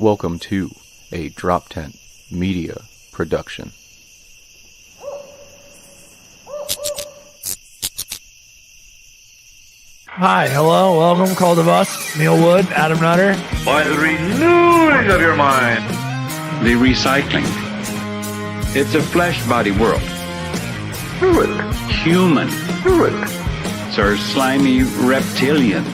Welcome to a Drop Tent Media production. Hi, hello, welcome, Call to Bus, Neil Wood, Adam Nutter. By the renewing of your mind. The recycling. It's a flesh body world. Good. Human. Good. Sir slimy reptilian.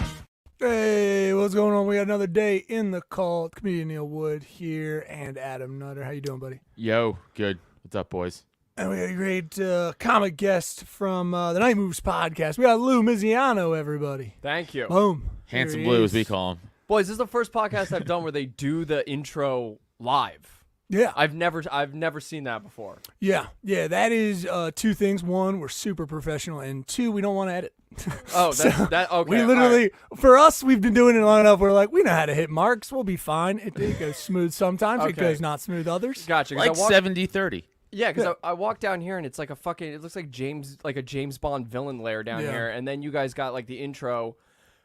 Hey, what's going on? We got another day in the cult. Comedian Neil Wood here and Adam Nutter. How you doing, buddy? Yo, good. What's up, boys? And we got a great comic guest from the Night Moves podcast. We got Lou Misiano, everybody. Thank you. Boom. Handsome Here he Blue, is. as we call him. Boys, this is the first podcast I've done where they do the intro live. Yeah. I've never seen that before. Yeah. That is two things. One, we're super professional, and two, we don't want to edit. Oh, that okay. We literally, for us, we've been doing it long enough. We're like, we know how to hit marks. We'll be fine. It goes smooth sometimes. It Okay. goes not smooth others. Gotcha. 'cause Like I walked- 70-30. Yeah, because I walked down here and it's like it looks like a James Bond villain lair down Yeah. here, and then you guys got like the intro,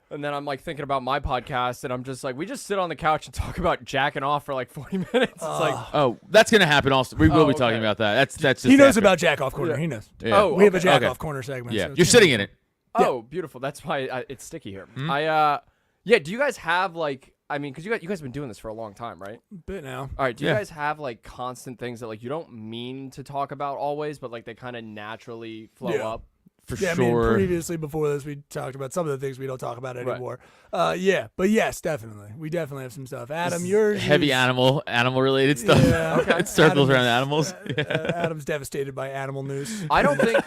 and then I'm like thinking about my podcast, and I'm just like, we just sit on the couch and talk about jacking off for like 40 minutes. It's like, Oh, that's going to happen also. We will Oh, be talking okay. about that. That's just He knows after. about Jack Off Corner. Yeah. He knows. Yeah. Oh, We have a okay. Jack Okay. Off Corner segment. Yeah, so you're sitting in it. oh, beautiful. That's why it's sticky here. Hmm? Yeah. Do you guys have like? I mean, because you guys have been doing this for a long time, right? bit now. All right. Do you Yeah. guys have like constant things that like you don't mean to talk about always, but like they kind of naturally flow Yeah. up? For Yeah, I sure. mean, previously before this, we talked about some of the things we don't talk about anymore. Yeah, but yes, definitely. We definitely have some stuff. Adam, yours Heavy is, animal related stuff. Yeah. Okay. It circles Adam's- around animals. Adam's devastated by animal news. I don't think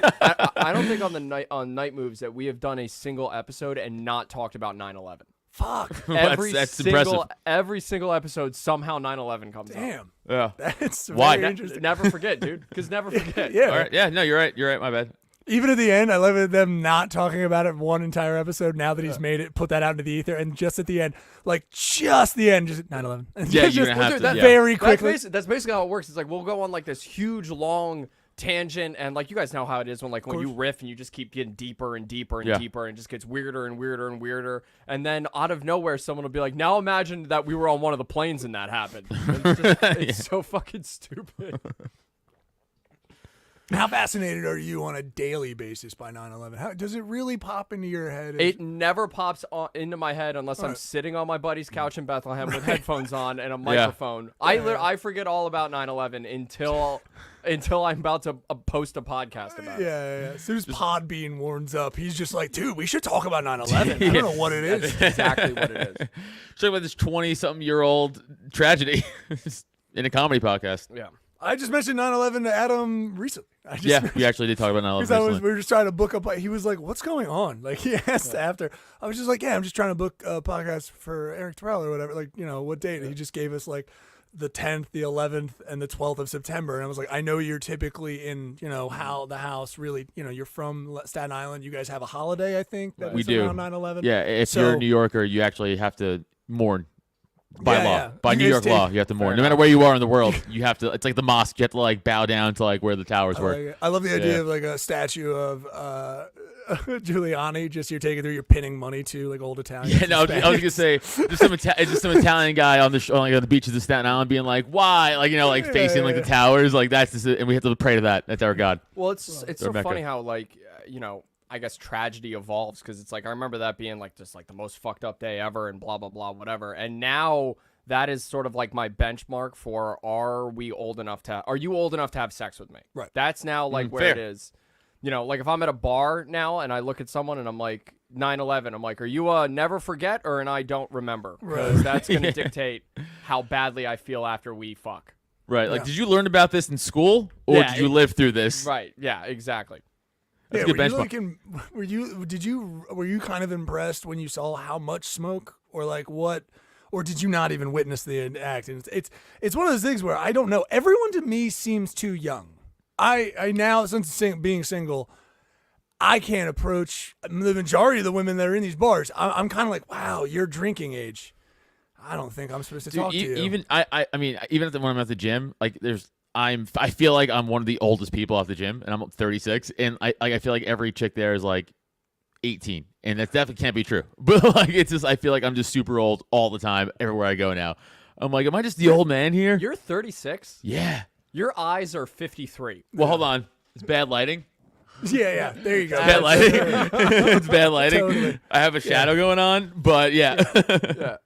I don't think on night moves that we have done a single episode and not talked about 9/11. Fuck. That's impressive. Every single episode somehow 9/11 comes up. Damn. Yeah. That's Why? very interesting. Never forget, dude. Because never forget. Yeah. All right. Yeah, no, you're right. You're right. My bad. Even at the end, I love it, them not talking about it one entire episode. Now that he's made it, put that out into the ether, and just at the end, like just the end, just 9/11. And Yeah, just, you're gonna have dude, to. that Yeah. very quickly. That's basically how it works. It's like we'll go on like this huge long tangent, and like you guys know how it is when you riff and you just keep getting deeper and deeper and Yeah. deeper, and it just gets weirder and weirder and weirder, and then out of nowhere someone will be like, now imagine that we were on one of the planes and that happened. And it's so fucking stupid. How fascinated are you on a daily basis by 9/11? How does it really pop into your head? It never pops into my head unless I'm sitting on my buddy's couch in Bethlehem with headphones on and a microphone. I forget all about 9/11 until I'm about to post a podcast about it. Yeah. As soon as Podbean warms up, he's just like, dude, we should talk about 9/11. I don't know what it is. That's exactly what it is. Talking about this 20-something-year-old tragedy in a comedy podcast. Yeah. I just mentioned 9/11 to Adam recently. Yeah, we actually did talk about 9/11 Because recently. we were just trying to book a. He was like, "What's going on?" Like he asked after. I was just like, "Yeah, I'm just trying to book a podcast for Eric Terrell or whatever." Like, what date? And he just gave us like the 10th, the 11th, and the 12th of September. And I was like, "I know you're typically in, how the house really, you're from Staten Island. You guys have a holiday, I think that We is do. around 9/11. Yeah, if So- you're a New Yorker, you actually have to mourn. By Yeah, law, yeah. by You New guys York take- law, you have to mourn. No matter where you are in the world, you have to. It's like the mosque. You have to like bow down to like where the towers were. I love the idea Yeah. of like a statue of Giuliani. Just you're taking through, you're pinning money to like old Italians. Yeah, no, I was gonna say just some Italian guy on the beaches of Staten Island being like, why, like facing like the towers, like that's just, and we have to pray to that. That's our god. Well, it's so Rebecca. funny how I guess tragedy evolves because it's like I remember that being like just like the most fucked up day ever and blah blah blah whatever, and now that is sort of like my benchmark for are you old enough to have sex with me? Right. That's now like where fair. it is. Like if I'm at a bar now and I look at someone and I'm like 9/11, I'm like, are you a never forget or an I don't remember? Because that's gonna dictate how badly I feel after we fuck. Right. Like, Yeah. did you learn about this in school, or Yeah, did you live through this? Right. Yeah. Exactly. That's a Yeah, good were you kind of impressed when you saw how much smoke or like what, or did you not even witness the act? And it's one of those things where I don't know. Everyone to me seems too young. I now, since being single, I can't approach the majority of the women that are in these bars. I'm kind of like, wow, you're drinking age. I don't think I'm supposed to Dude, talk to you. even I mean, even when I'm at the gym, like I feel like I'm one of the oldest people at the gym, and I'm 36, and I feel like every chick there is like 18, and that definitely can't be true. But like, it's just I feel like I'm just super old all the time everywhere I go now. I'm like, am I just the old man here? You're 36. Yeah. Your eyes are 53. Well, hold on. It's bad lighting. Yeah. There you go. Bad lighting. It's bad lighting. Totally. I have a shadow going on, but yeah. Yeah.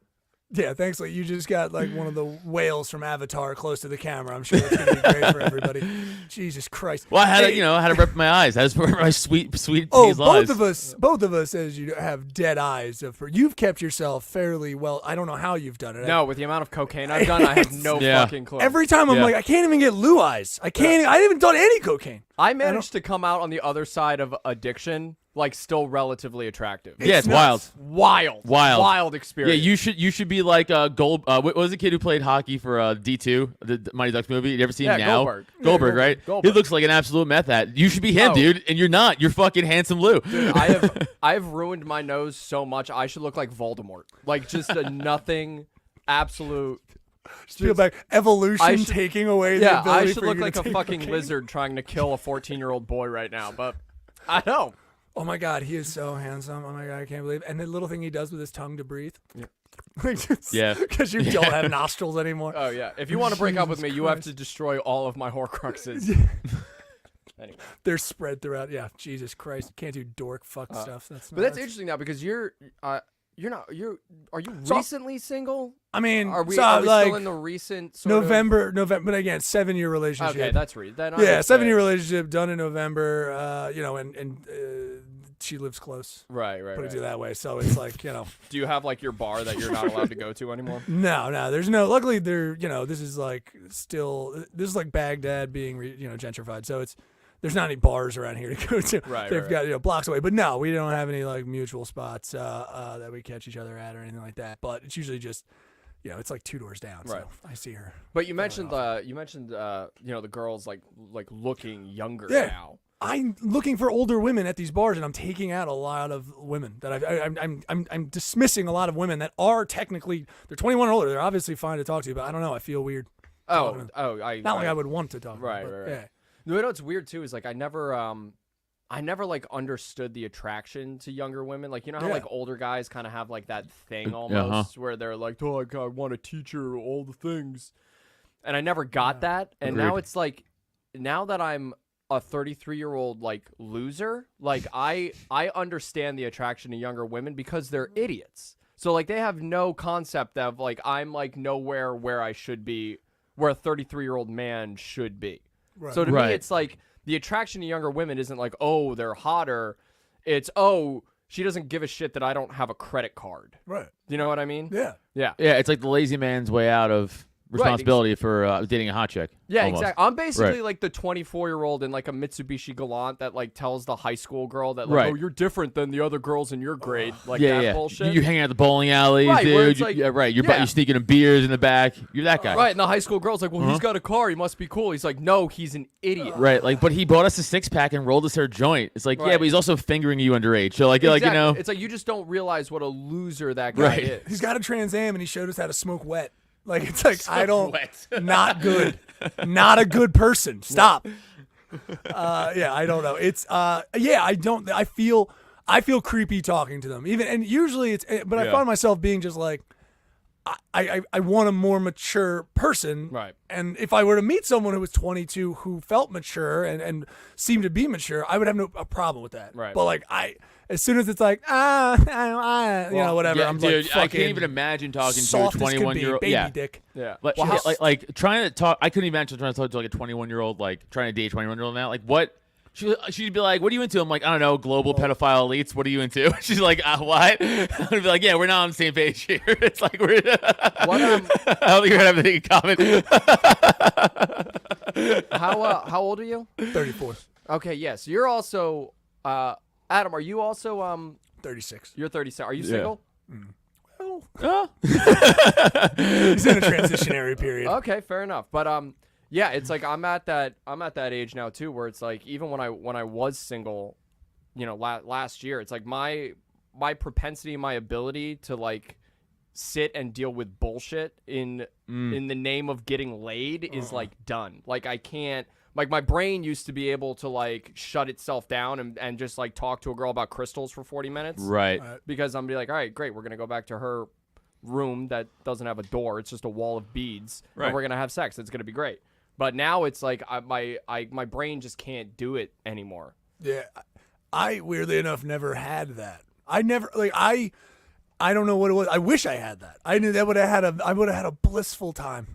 Yeah, thanks. Like you just got like one of the whales from Avatar close to the camera. I'm sure that's gonna be great for everybody. Jesus Christ. Well, I had Hey, I had to rep my eyes. That was for my sweet Oh, hazel eyes. both of us, as you have dead eyes. You've kept yourself fairly well. I don't know how you've done it. No, with the amount of cocaine I've done, I have no Yeah. fucking clue. Every time I'm Yeah. like, I can't even get blue eyes. I haven't done any cocaine. I managed to come out on the other side of addiction, like still relatively attractive. Yeah, it's wild. Wild Yeah, experience. you should be like Gold. What was the kid who played hockey for D2, the Mighty Ducks movie? You ever seen him Yeah, now? Goldberg. Goldberg, right? He Goldberg. looks like an absolute meth head. You should be him, Oh. dude, and you're not. You're fucking handsome Lou. Dude, I've ruined my nose so much. I should look like Voldemort. Like just a nothing, absolute. Just feel back. Evolution I should- taking away the Yeah, ability I should for look you to like a take fucking cocaine. lizard trying to kill a 14-year-old boy right now. But I know. Oh my God, he is so handsome. Oh my God, I can't believe. And the little thing he does with his tongue to breathe. Yeah. Because you don't have nostrils anymore. Oh yeah. If you want to break up with me, Jesus you have Christ. to destroy all of my Horcruxes. Anyway. They're spread throughout. Yeah, Jesus Christ, can't do dork fuck stuff. That's But that's interesting now because are you recently single? I mean, Are we, so, are we like still in the recent sort of- November. But again, 7-year relationship. Okay, that's then I yeah, would 7-year say- relationship done in November. And she lives close. Right. Put it that way. So it's like Do you have like your bar that you're not allowed to go to anymore? No, there's no. Luckily, this is like Baghdad being gentrified. So there's not any bars around here to go to. Right, They've right, got blocks away. But no, we don't have any like mutual spots that we catch each other at or anything like that. But it's usually just it's like 2 doors down. Right. So I see her. But you mentioned the girls like looking younger Yeah. now. I'm looking for older women at these bars, and I'm taking out a lot of women that I'm dismissing a lot of women that are technically they're 21 or older. They're obviously fine to talk to, but I don't know. I feel weird. Oh, Not like I would want to talk. to Right, them, but right. Yeah. You know what's weird too is like I never like understood the attraction to younger women. Like how Yeah. like older guys kind of have like that thing almost where they're like, oh, I want to teach her all the things, and I never got that. And now Agreed. it's like, now that I'm a 33-year-old like loser, like I understand the attraction to younger women because they're idiots. So like they have no concept of like I'm like nowhere where I should be, where a 33-year-old man should be. Right. So to Right. me, it's like the attraction to younger women isn't like, oh, they're hotter. It's, oh, she doesn't give a shit that I don't have a credit card. Right. You know what I mean? Yeah. Yeah. Yeah, it's like the lazy man's way out of responsibility for dating a hot chick. Yeah, almost. exactly. I'm basically Right. like the 24-year-old in like a Mitsubishi Galant that like tells the high school girl that like, Right. oh, you're different than the other girls in your grade. Like Yeah, that yeah. bullshit. You hang out at the bowling alleys, Right, where dude. it's like- Yeah, right. You're yeah. you're sneaking in beers in the back. You're that guy. Right, and the high school girl's like, well, he's got a car. He must be cool. He's like, no, he's an idiot. Right, like, but he bought us a 6-pack and rolled us our joint. It's like, yeah, Right. but he's also fingering you underage. So, like, Exactly. It's like you just don't realize what a loser that guy Right. is. He's got a Trans Am, and he showed us how to smoke wet. Like it's like I don't, wet. not good, not a good person. Stop. Yeah, I don't know. It's yeah, I don't. I feel creepy talking to them. Even and usually it's, but I Yeah. find myself being just like, I want a more mature person. Right. And if I were to meet someone who was 22 who felt mature and seemed to be mature, I would have a problem with that. Right. But like as soon as it's like whatever, Yeah, I'm dude, like I fucking can't even imagine talking to a soft as could be, 21-year-old. baby Yeah. dick. Yeah. Like, Well, like trying to talk. I couldn't even imagine trying to talk to like a 21-year-old, like trying to date a 21-year-old now. Like, what? She'd be like, "What are you into?" I'm like, "I don't know, global pedophile elites. What are you into?" She's like, "What?" I'd be like, "Yeah, we're not on the same page here." It's like we're. What, I don't think we're gonna have anything in common. how old are you? 34, Okay, yes. You're also Adam, are you also 36. you're 37. Are you Yeah. single? Well, he's in a transitionary period. Okay, fair enough. But yeah, it's like I'm at that age now too where it's like even when I was single, last year, it's like my propensity, my ability to like sit and deal with bullshit in the name of getting laid is like done. Like I can't, like my brain used to be able to like shut itself down and just like talk to a girl about crystals for 40 minutes. Right. Because I'm be like, all right, great, we're gonna go back to her room that doesn't have a door. It's just a wall of beads, Right. and we're gonna have sex. It's gonna be great. But now it's like my brain just can't do it anymore. Yeah, I weirdly enough never had that. I never like I don't know what it was. I wish I had that. I knew that I would have had a blissful time.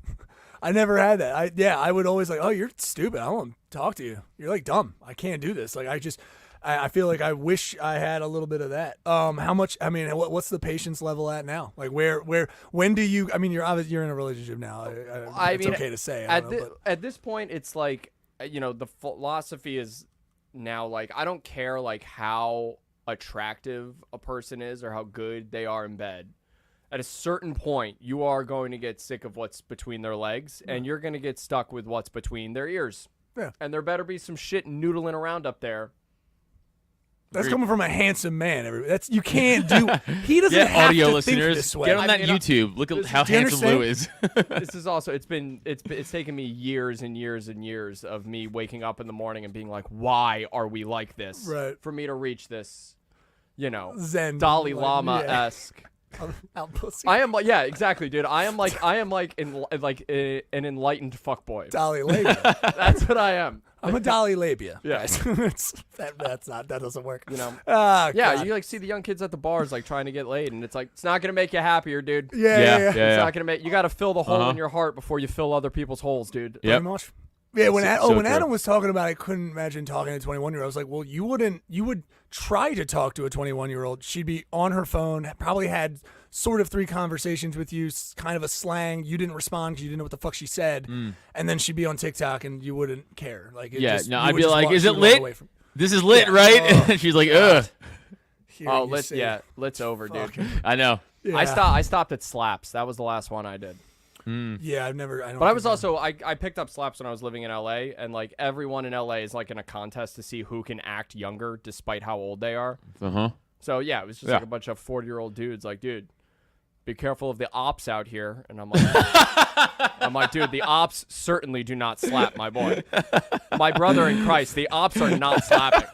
I never had that. I would always like, oh, you're stupid. I don't want to talk to you. You're like dumb. I can't do this. Like I feel like I wish I had a little bit of that. How much? I mean, what's the patience level at now? Like when do you? I mean, you're in a relationship now. It's okay to say. At this point, it's like the philosophy is now like I don't care like how attractive a person is or how good they are in bed. At a certain point, you are going to get sick of what's between their legs, and you're going to get stuck with what's between their ears. Yeah. And there better be some shit noodling around up there. That's coming from a handsome man. That's you can't do. He doesn't have audio to listeners, think this way. get on that YouTube. Look at how do you handsome Lou is. This is also it's taken me years and years and years of me waking up in the morning and being like, why are we like this? Right. For me to reach this, Zen Dalai like, Lama-esque. I am like, yeah, exactly, dude. I am like an enlightened fuckboy. Dolly labia. That's what I am. I'm a Dolly labia. Yeah. Guys. that doesn't work. Yeah, God. you like see the young kids at the bars like trying to get laid, and it's like it's not gonna make you happier, dude. Yeah. It's not gonna make you got to fill the hole in your heart before you fill other people's holes, dude. Pretty much. Yeah, when So when true. Adam was talking about, I couldn't imagine talking to a 21-year-old. I was like, well, you would try to talk to a 21-year-old. She'd be on her phone, probably had sort of 3 conversations with you, kind of a slang. You didn't respond because you didn't know what the fuck she said, and then she'd be on TikTok and you wouldn't care. Like, I'd be like, is it lit? This is lit, right? And she's like, ugh. Lit's over, dude. I know. Yeah. I stopped at slaps. That was the last one I did. Yeah, I've never. But I was also I picked up slaps when I was living in LA, and like everyone in LA is like in a contest to see who can act younger despite how old they are. So yeah, it was just like a bunch of 40-year-old dudes like, dude, be careful of the ops out here. And I'm like, dude, the ops certainly do not slap my boy. My brother in Christ, the ops are not slapping.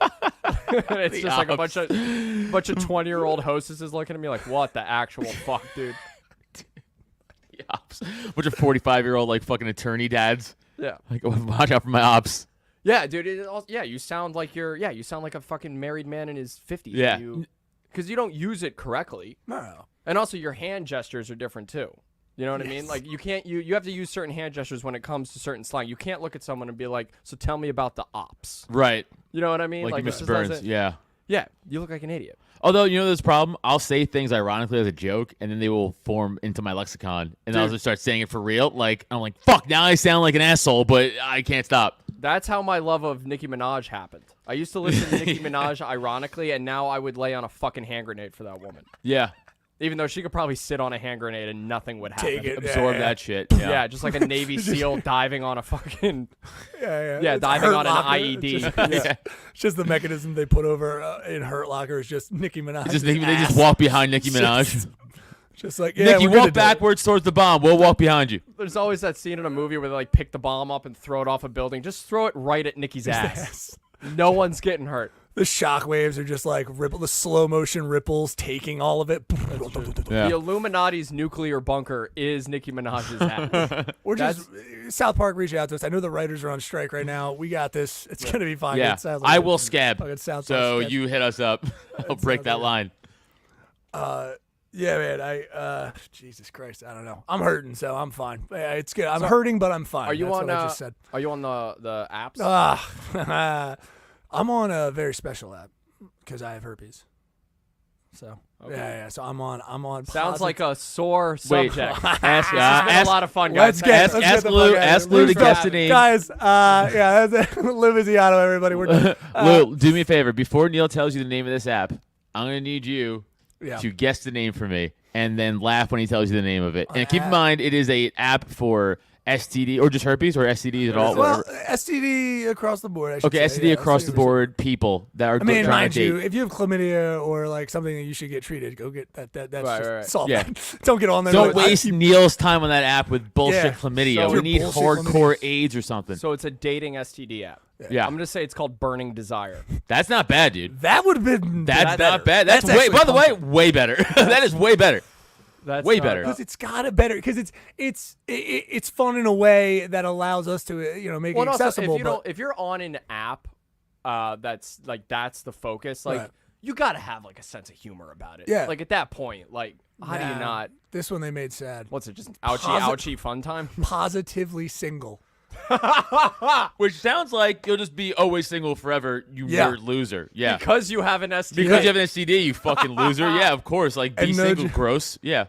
It's just like a bunch of 20-year-old hostesses looking at me like, what the actual fuck, dude? Ops. Bunch of 45-year-old like fucking attorney dads. Yeah. Like, watch out for my ops. Yeah, dude. You sound like you sound like a fucking married man in his 50s. Yeah. Because you don't use it correctly. No. And also your hand gestures are different too. You know what I mean? Like you can't you have to use certain hand gestures when it comes to certain slang. You can't look at someone and be like, so tell me about the ops. Right. You know what I mean? Like it Mr. just Burns. doesn't- Yeah. Yeah. You look like an idiot. Although, there's a problem. I'll say things ironically as a joke, and then they will form into my lexicon, and I'll just start saying it for real. Like, I'm like, fuck, now I sound like an asshole, but I can't stop. That's how my love of Nicki Minaj happened. I used to listen to Nicki Minaj ironically, and now I would lay on a fucking hand grenade for that woman. Yeah. Even though she could probably sit on a hand grenade and nothing would happen. Take it. Absorb that shit. Yeah, just like a Navy SEAL diving on a fucking Yeah, it's diving Hurt on an Locker. IED. It's just the mechanism they put over in Hurt Locker is just Nicki Minaj. They just walk behind Nicki Minaj. Just like, yeah, Nicki, we're gonna walk do it. backwards towards the bomb. We'll walk behind you. There's always that scene in a movie where they like pick the bomb up and throw it off a building. Just throw it right at Nicki's ass. No one's getting hurt. The shock waves are just like the slow motion ripples taking all of it. Yeah. The Illuminati's nuclear bunker is Nicki Minaj's ass. We're just South Park. Reach out to us. I know the writers are on strike right now. We got this. It's gonna be fine. Yeah. It sounds like I a will scab. fucking South Park So sketch. you hit us up. I'll break sounds that like- line. Yeah, man. Jesus Christ. I don't know. I'm hurting, so I'm fine. Yeah, it's good. I'm hurting, but I'm fine. Are you That's on? what I just said. Are you on the apps? I'm on a very special app because I have herpes. So yeah. So I'm on. Sounds positive- like a sore Wait, subject. ask, This has been a lot of fun, guys. Let's get ask the Lou- fuck out of ask here. Lou to Lou's guess done. the name. Guys, that's it. Lou Misiano, everybody. We're done. Lou, do me a favor. Before Neil tells you the name of this app, I'm going to need you Yeah. to guess the name for me and then laugh when he tells you the name of it. And keep in mind, it is a app for STD or just herpes or STDs at all. Well, whatever. STD across the board. I should Okay, say. STD Yeah, across the STD. board people that are I mean, trying mind to date. you, if you have chlamydia or like something that you should get treated, go get that. That's Right, just right. solve Yeah. that. Don't get on there. Don't like, waste Neil's time on that app with bullshit Yeah. chlamydia. So we your need bullshit hardcore chlamydia. AIDS or something. So it's a dating STD app. yeah, I'm gonna say it's called Burning Desire. that's not bad, dude. That would have been. That's better. not bad. That's way. actually By the way, comfortable. way better. That is way better. That's Way better. Because it's got a better. Because it's fun in a way that allows us to make it accessible. Also, if you're on an app, that's the focus. Like Right. you gotta have like a sense of humor about it. Yeah. Like at that point, like how do you not? This one they made sad. What's it? Just ouchie fun time. Positively single. Which sounds like you'll just be always single forever, you Yeah. nerd loser. Yeah. Because you have an STD. Because you have an STD, you fucking loser. Yeah, of course. Like, be And no single, jo- gross. Yeah.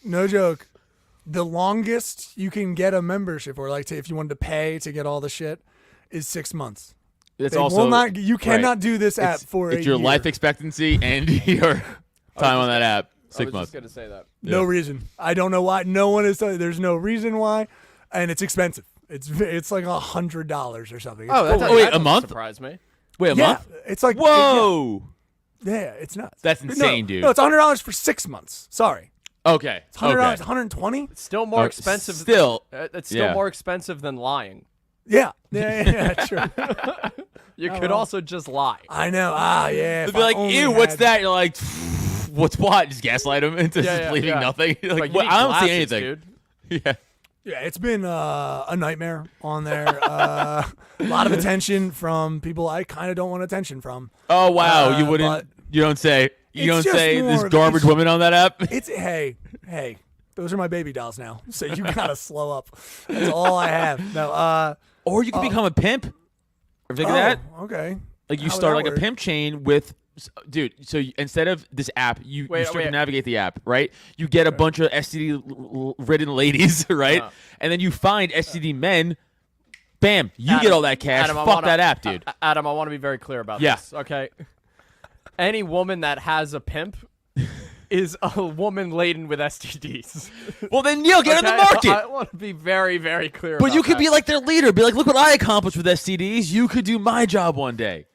No joke. The longest you can get a membership, or like if you wanted to pay to get all the shit, is 6 months. It's They also will not. You cannot right. do this app for it's a your year. life expectancy and your time on that app. I 6 was months. just gonna say that. No reason. I don't know why. No one is. There's no reason why, and it's expensive. It's like $100 or something. It's That cool. wait, that a doesn't month? Surprise me. Wait, a yeah, month? it's like Whoa. Yeah, it's nuts. That's No, insane, dude. No, it's $100 for 6 months. Sorry, Okay. it's $100. Okay. 120. It's still more expensive. Still. It's still yeah. more expensive than lying. Yeah, true. You could also just lie. I know. Yeah. They'll if be like, I only ew, what's had- that? You're like, what's what? Just gaslight them into Yeah, just yeah, believing yeah. nothing. You're like, Like, you what? need I don't glasses, see anything. dude. Yeah. Yeah, it's been a nightmare on there. A lot of attention from people I kind of don't want attention from. Oh, wow. You but wouldn't, you don't say, it's just this more of- garbage it's- woman on that app? It's hey, those are my baby dolls now. So you gotta slow up. That's all I have. No. Or you can become a pimp. Ever think of that? Okay. Like you How would start that like a work? pimp chain with, dude. So instead of this app, you Wait, circumnavigate the app, right? You get a bunch of STD-ridden ladies, right? And then you find STD men. Bam! You get all that cash. Adam, I Fuck wanna- that app, dude. Adam, I want to be very clear about Yeah. this. Okay. Any woman that has a pimp is a woman laden with STDs. Well, then get in the Okay? market. I want to be very, very clear. But about you could that. be like their leader. Be like, look what I accomplished with STDs. You could do my job one day.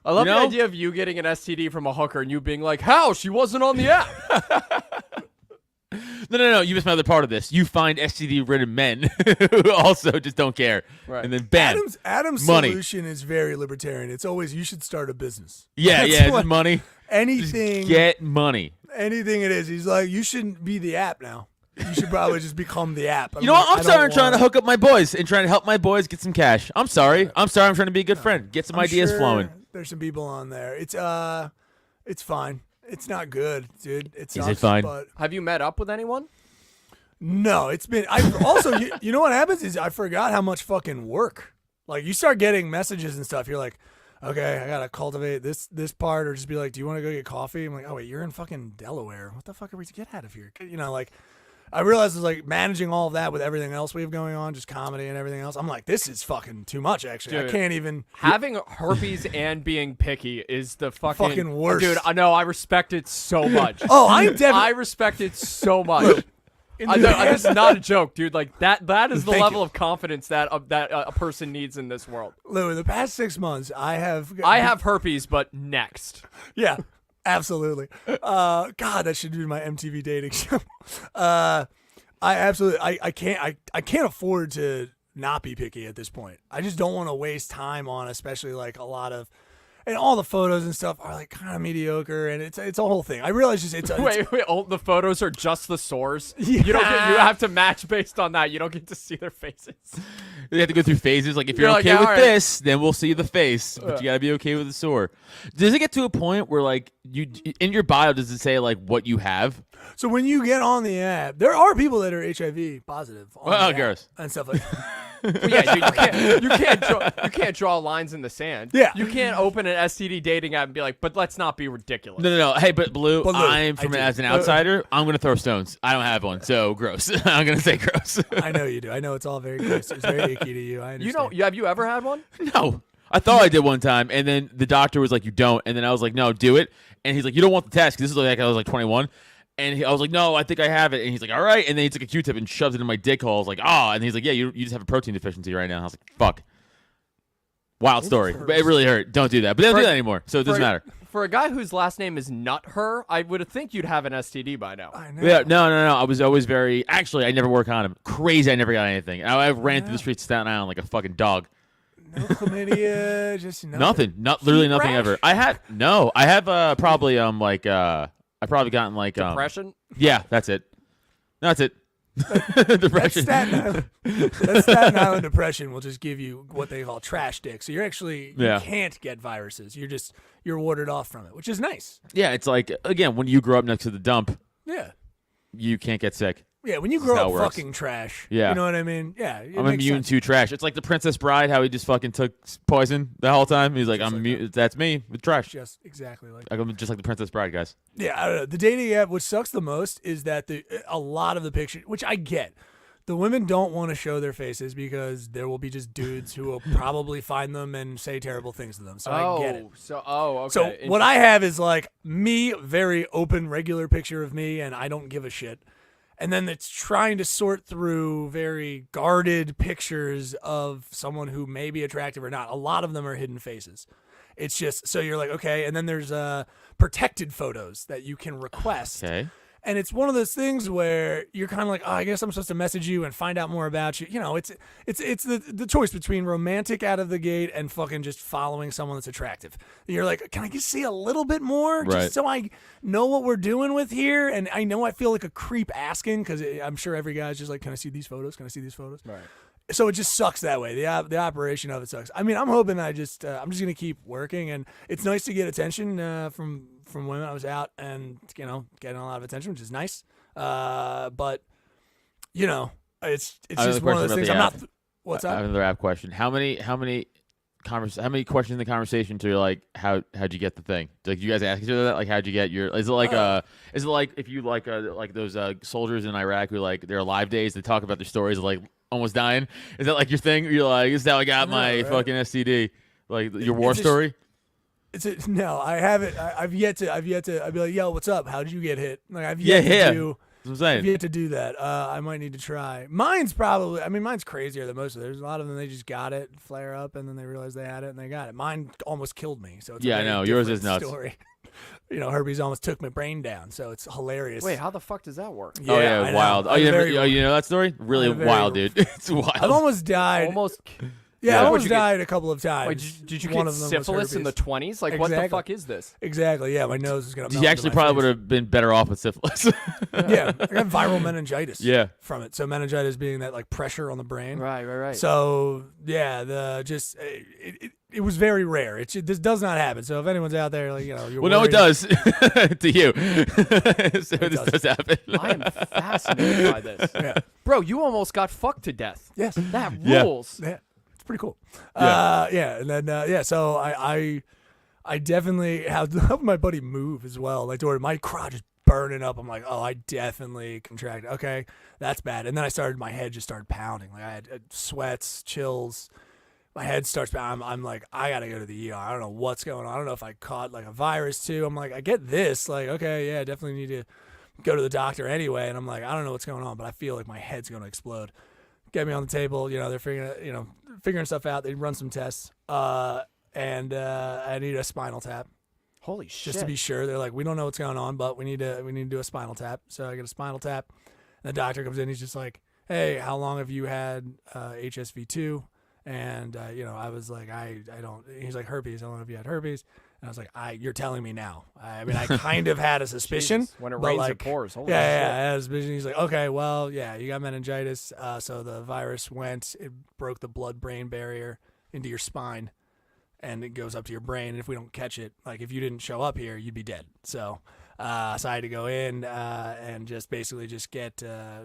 I love you know? the idea of you getting an STD from a hooker and you being like, "How? She wasn't on the app." No. You missed my other part of this. You find STD-ridden men who also just don't care, Right. and then bam, Adam's money. solution is very libertarian. It's always you should start a business. Yeah, That's yeah, it's what- just money. Anything, Just get money. anything it is. He's like, you shouldn't be the app now. You should probably just become the app. You know what? I'm sorry. I'm trying to hook up my boys and trying to help my boys get some cash. I'm sorry. I'm trying to be a good friend. Get some ideas flowing. There's some people on there. It's fine. It's not good, dude. It sucks, it fine? But Have you met up with anyone? no, it's been. I also, you know what happens is I forgot how much fucking work. Like you start getting messages and stuff. You're like, okay, I gotta cultivate this part, or just be like, do you want to go get coffee? I'm like, oh wait, you're in fucking Delaware. What the fuck are we to get out of here? You know, like. I realized it's like managing all of that with everything else we have going on, just comedy and everything else. I'm like, this is fucking too much, actually. Dude. I can't even. Having herpes and being picky is the fucking worst. Dude, I know. I respect it so much. Oh, I'm definitely. I respect it so much. This is not a joke, dude. Like that is the Thank level you. of confidence that a person needs in this world. Lou, in the past 6 months, I have herpes, but next. Yeah, absolutely. God, that should be my MTV dating show. I can't afford to not be picky at this point. I just don't want to waste time on, especially like a lot of, and all the photos and stuff are like kind of mediocre, and it's a whole thing. I realize just it's Wait, the photos are just the sores. Yeah. You have to match based on that. You don't get to see their faces. You have to go through phases. Like if you're You're like, okay yeah, with all right. this, then we'll see the face. But you gotta be okay with the sore. Does it get to a point where like you in your bio does it say like what you have? So when you get on the app, there are people that are HIV positive. On Well, the app gross. and stuff like. Well, yeah, dude, you can't draw lines in the sand. Yeah. You can't open an STD dating app and be like, but let's not be ridiculous. No. Hey, but Blue, But Lou, I'm I do. as an outsider. I'm gonna throw stones. I don't have one, so gross. I'm gonna say gross. I know you do. I know it's all very gross. It's very icky to you. I understand. Have you ever had one? No. I thought I did one time, and then the doctor was like, "You don't," and then I was like, "No, do it." And he's like, "You don't want the test because this is like I was like 21." And I was like, "No, I think I have it." And he's like, "All right." And then he took a Q-tip and shoved it in my dick hole. I was like, "Oh." And he's like, "Yeah, you just have a protein deficiency right now." I was like, "Fuck." Wild story, but it really hurt. Don't do that. But they don't do that anymore, so it doesn't matter. For a guy whose last name is Nuther, I would think you'd have an STD by now. I know. Yeah, no. I was always very. Actually, I never wore a condom. Crazy, I never got anything. I ran through the streets of Staten Island like a fucking dog. No chlamydia, just Nothing. Literally nothing rash? ever. I have probably I've probably gotten like Depression? Yeah, that's it. That's it. Depression. That Staten Island depression will just give you what they call trash dick. So you Yeah. can't get viruses. You're warded off from it, which is nice. Yeah, it's like, again, when you grow up next to the dump, Yeah. you can't get sick. Yeah, when you This grow is how up it works. fucking trash. Yeah. You know what I mean? Yeah. it I'm makes immune sense. to trash. It's like the Princess Bride, how he just fucking took poison the whole time. He's like, Just I'm like immune. That's me with trash. Just exactly like I'm just like the Princess Bride, guys. Yeah, I don't know. The dating app, what sucks the most is that a lot of the pictures, which I get, the women don't want to show their faces because there will be just dudes who will probably find them and say terrible things to them. So I get it. Okay. So what I have is like me, very open, regular picture of me, and I don't give a shit. And then it's trying to sort through very guarded pictures of someone who may be attractive or not. A lot of them are hidden faces. It's just, so you're like, okay. And then there's protected photos that you can request. Okay. And it's one of those things where you're kind of like, oh, I guess I'm supposed to message you and find out more about you. You know, it's the choice between romantic out of the gate and fucking just following someone that's attractive. You're like, can I just see a little bit more, Right. just so I know what we're doing with here? And I know I feel like a creep asking because I'm sure every guy's just like, can I see these photos? Can I see these photos? Right. So it just sucks that way. The operation of it sucks. I mean, I'm hoping I'm just gonna keep working, and it's nice to get attention from women. I was out and getting a lot of attention, which is nice. But it's I have just a one question of those about things. the I'm app. not. What's I have up? another app question. How many questions in the conversation to like how'd you get the thing? Like you guys ask each other that? Like how'd you get your? Is it like if you like those soldiers in Iraq who like their live days they talk about their stories of like almost dying? Is that like your thing? You're like, this is how I got my right? fucking STD. Like your war It's just- story? No, I haven't. I've yet to. I'd be like, yo, what's up? How'd you get hit? Like I've yet to do. That's what I'm I've saying. yet to do that. I might need to try. Mine's crazier than most of theirs. A lot of them, they just got it, flare up, and then they realize they had it, and they got it. Mine almost killed me. So it's Yeah, a I very know. Yours is different nuts. Story. Herpes almost took my brain down, so it's hilarious. Wait, how the fuck does that work? Oh yeah, I know. wild. Oh, I'm you very- know that story? Really I'm very- wild, dude. It's wild. I've almost died. Almost. Yeah, I Yeah. almost What'd you get? died a couple of times. Wait, did you One get of them was syphilis in the herpes. 20s? Like, what the Exactly. fuck is this? Exactly. Yeah, my nose is gonna. You melt actually into my probably would face. have been better off with syphilis. Yeah, I got viral meningitis. Yeah. From it. So meningitis being that like pressure on the brain. Right. So yeah, it was very rare. This does not happen. So if anyone's out there, like you're Well, no, it worried- does to you. So this does happen. I am fascinated by this. Yeah. Bro, you almost got fucked to death. Yes. That Yeah. rules. Yeah. It's pretty cool. Yeah. And then so I definitely helped my buddy move as well. Like my crotch is burning up. I'm like, oh, I definitely contracted. Okay, that's bad. And then my head just started pounding. Like I had sweats, chills. My head starts pounding. I'm like, I gotta go to the ER. I don't know what's going on. I don't know if I caught like a virus too. I'm like, I get this. Like, okay, yeah, definitely need to go to the doctor anyway. And I'm like, I don't know what's going on, but I feel like my head's gonna explode. Get me on the table. They're figuring stuff out. They run some tests. And I need a spinal tap Holy shit. just to be sure. They're like, we don't know what's going on, but we need to do a spinal tap. So I get a spinal tap. And the doctor comes in. He's just like, hey, how long have you had HSV2? And I was like, I don't. He's like, herpes. How long have you had herpes? And I was like, you're telling me now. I mean, I kind of had a suspicion. Jesus. When it but rains, like, it pours. Holy yeah, shit. I had a suspicion. He's like, okay, well, yeah, you got meningitis. So the virus it broke the blood-brain barrier into your spine, and it goes up to your brain. And if we don't catch it, like if you didn't show up here, you'd be dead. So I had to go in and just basically just get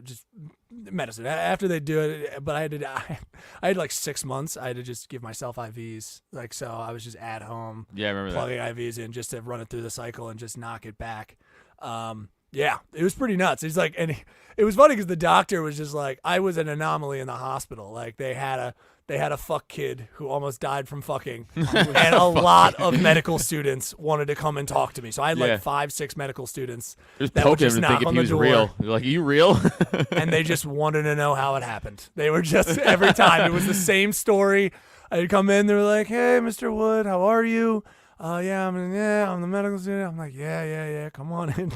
just medicine after they do it. But I had like 6 months. I had to just give myself IVs. Like, so I was just at home. Yeah, I remember that. Plugging IVs in just to run it through the cycle and just knock it back. Yeah, it was pretty nuts. He's like, and it was funny because the doctor was just like, I was an anomaly in the hospital. Like they had a fuck kid who almost died from fucking, and a lot of medical students wanted to come and talk to me. So I had Yeah. like 5-6 medical students Just that would poke him just and knock think if on he the was door, real. You're like, are you real? and they just wanted to know how it happened. They were just every time it was the same story. I'd come in, they were like, "Hey, Mr. Wood, how are you?" I'm the medical student. I'm like, yeah. Come on in.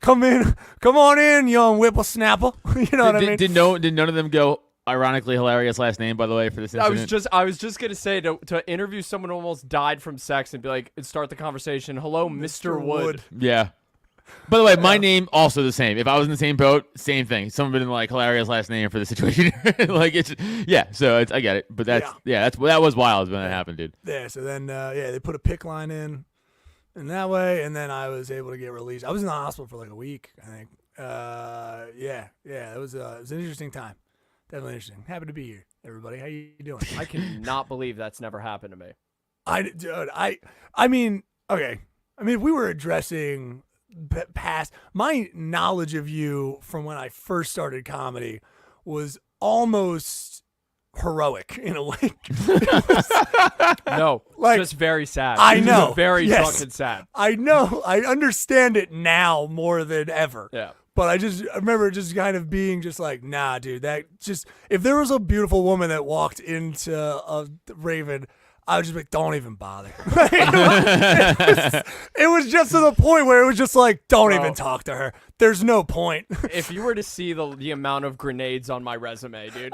Come on in, young whippersnapper. You know what I mean? Did none of them go, ironically hilarious last name, by the way, for this incident? I was just gonna say to interview someone who almost died from sex and be like, and start the conversation. Hello, Mr. Wood. Yeah. By the way, my name also the same. If I was in the same boat, same thing. Someone been like hilarious last name for the situation. Like it's So I get it. But that was wild when that happened, dude. Yeah. So then they put a PIC line in that way, and then I was able to get released. I was in the hospital for like a week, I think. It was an interesting time. Definitely interesting. Happy to be here, everybody. How you doing? I cannot believe that's never happened to me. I mean, okay. I mean, if we were addressing past, my knowledge of you from when I first started comedy was almost heroic in a way. No, like, just very sad. I know. Very yes, drunk and sad. I know. I understand it now more than ever. Yeah. But I remember just kind of being just like, nah, dude, if there was a beautiful woman that walked into a Raven, I would just be like, don't even bother. it was just to the point where it was just like, don't even talk to her. There's no point. If you were to see the amount of grenades on my resume, dude,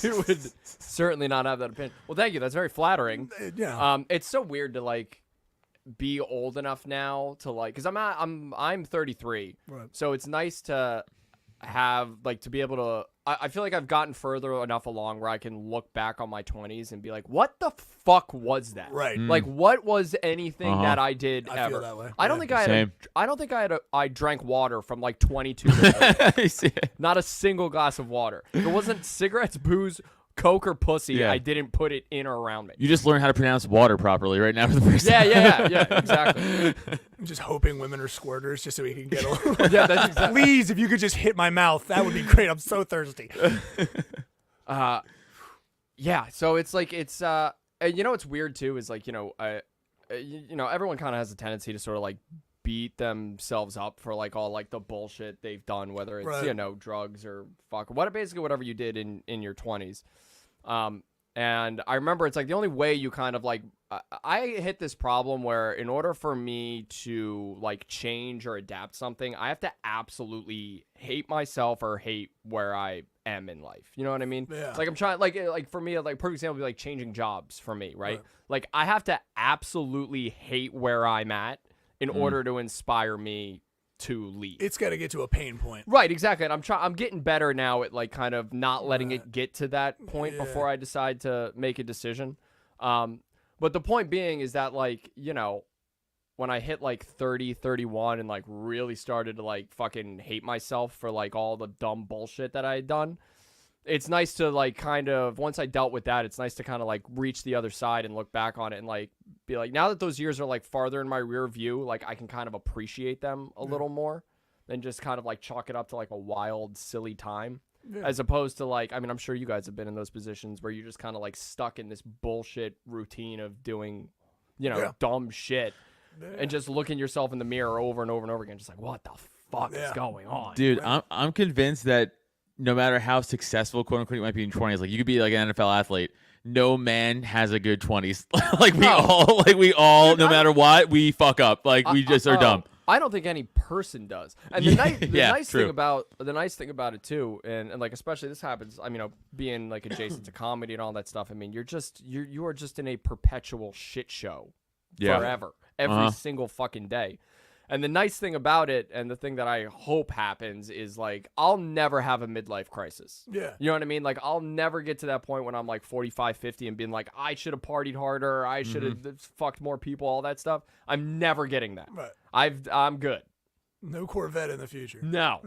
you would certainly not have that opinion. Well, thank you. That's very flattering. Yeah. It's so weird to like be old enough now to like, because I'm 33, right. So it's nice to have like to be able to. I feel like I've gotten further enough along where I can look back on my 20s and be like, what the fuck was that? Right. Like, what was anything that I did I ever? feel that way. I don't think I had. Same. I don't think I drank water from like 22. Not a single glass of water. If it wasn't cigarettes, booze, Coke, or pussy, Yeah. I didn't put it in or around me. You just learned how to pronounce water properly right now for the first Yeah, time. yeah, exactly. I'm just hoping women are squirters just so we can get a little. Yeah, that's exactly. Please, if you could just hit my mouth, that would be great. I'm so thirsty. Yeah. So it's like and you know what's weird too is like everyone kind of has a tendency to sort of like beat themselves up for like all like the bullshit they've done, whether it's right. drugs or basically whatever you did in your 20s. And I remember it's like the only way you kind of like I hit this problem where in order for me to like change or adapt something, I have to absolutely hate myself or hate where I am in life. You know what I mean? Yeah. Like I'm trying like for me, like perfect example would be like changing jobs for me, right? Like I have to absolutely hate where I'm at in order to inspire me to leave. It's got to get to a pain point. Right, exactly. And I'm getting better now at like kind of not letting it get to that point before I decide to make a decision. But the point being is that like, when I hit like 30, 31 and like really started to like fucking hate myself for like all the dumb bullshit that I had done, it's nice to like kind of, once I dealt with that, it's nice to kind of like reach the other side and look back on it and like be like, now that those years are like farther in my rear view, like I can kind of appreciate them a little more than just kind of like chalk it up to like a wild, silly time. As opposed to like, I mean, I'm sure you guys have been in those positions where you're just kind of like stuck in this bullshit routine of doing, dumb shit and just looking yourself in the mirror over and over and over again. Just like, what the fuck is going on? Dude, I'm convinced that no matter how successful, quote unquote, you might be in 20s, like you could be like an NFL athlete. No man has a good 20s. we all, no matter what, we fuck up. Like we just are dumb. I don't think any person does. And the nice true. thing about it too, and like especially this happens, I mean, being like adjacent to comedy and all that stuff. I mean, you are just in a perpetual shit show forever, every single fucking day. And the nice thing about it, and the thing that I hope happens, is like I'll never have a midlife crisis. Yeah. You know what I mean? Like I'll never get to that point when I'm like 45, 50 and being like, I should have partied harder, I should have fucked more people, all that stuff. I'm never getting that. Right. I'm good. No Corvette in the future. No,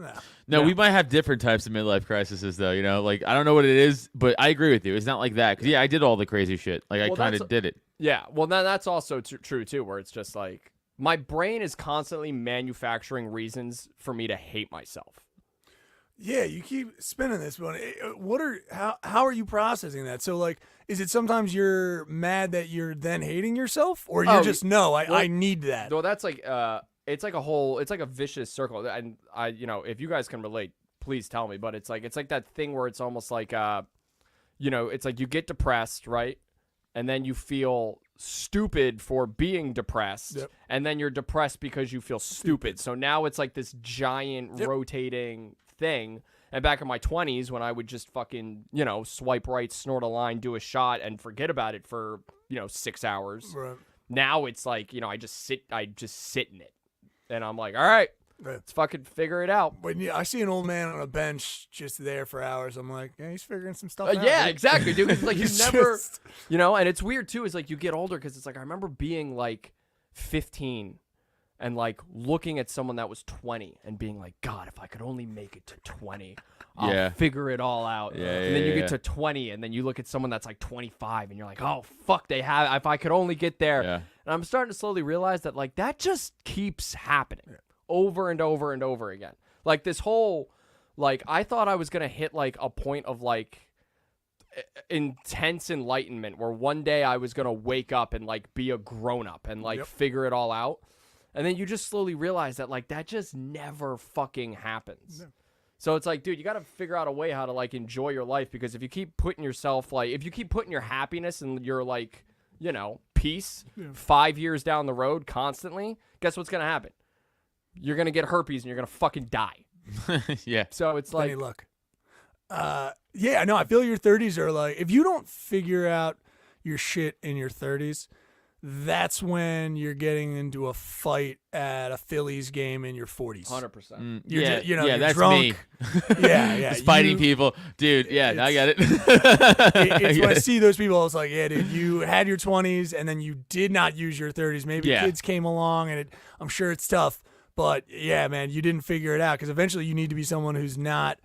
we might have different types of midlife crises, though. Like I don't know what it is, but I agree with you. It's not like that because I did all the crazy shit. Like I kind of did it. Yeah. Well, that's also true too, where it's just like my brain is constantly manufacturing reasons for me to hate myself. Yeah, you keep spinning this one. How are you processing that? So like, is it sometimes you're mad that you're then hating yourself, or you're just I need that? Well, that's like it's like a vicious circle. And if you guys can relate, please tell me. But it's like that thing where it's almost like it's like you get depressed, right? And then you feel stupid for being depressed, and then you're depressed because you feel stupid. So now it's like this giant rotating thing. And back in my 20s, when I would just fucking swipe right, snort a line, do a shot, and forget about it for 6 hours. Right. Now it's like I just sit in it. and I'm like, all right, Right. let's fucking figure it out. When I see an old man on a bench just there for hours, I'm like, yeah, he's figuring some stuff out. Yeah, dude. exactly, dude. It's like you He's never, just- and it's weird too. Is like you get older because it's like I remember being like 15 and like looking at someone that was 20 and being like, God, if I could only make it to 20, I'll Yeah. figure it all out. Yeah, and then you yeah. get to 20, and then you look at someone that's like 25, and you're like, oh fuck, they have. If I could only get there. Yeah. And I'm starting to slowly realize that like that just keeps happening over and over and over again. Like this whole, like I thought I was gonna hit like a point of like intense enlightenment where one day I was gonna wake up and like be a grown up and like figure it all out. And then you just slowly realize that like that just never fucking happens. So it's like, dude, you got to figure out a way how to like enjoy your life, because if you keep putting yourself like, if you keep putting your happiness and your like, peace 5 years down the road constantly, guess what's going to happen? You're going to get herpes and you're going to fucking die. Yeah. So it's like, Any luck. Yeah, no, I feel your 30s are like, if you don't figure out your shit in your 30s, that's when you're getting into a fight at a Phillies game in your 40s. 100%. You're Yeah, just, you're that's drunk. me. Yeah. Just fighting you- people. Dude, yeah, I get it. It's when I see those people, it's like, yeah, dude, you had your 20s and then you did not use your 30s. Maybe Yeah. kids came along and I'm sure it's tough. But yeah, man, you didn't figure it out, because eventually you need to be someone who's not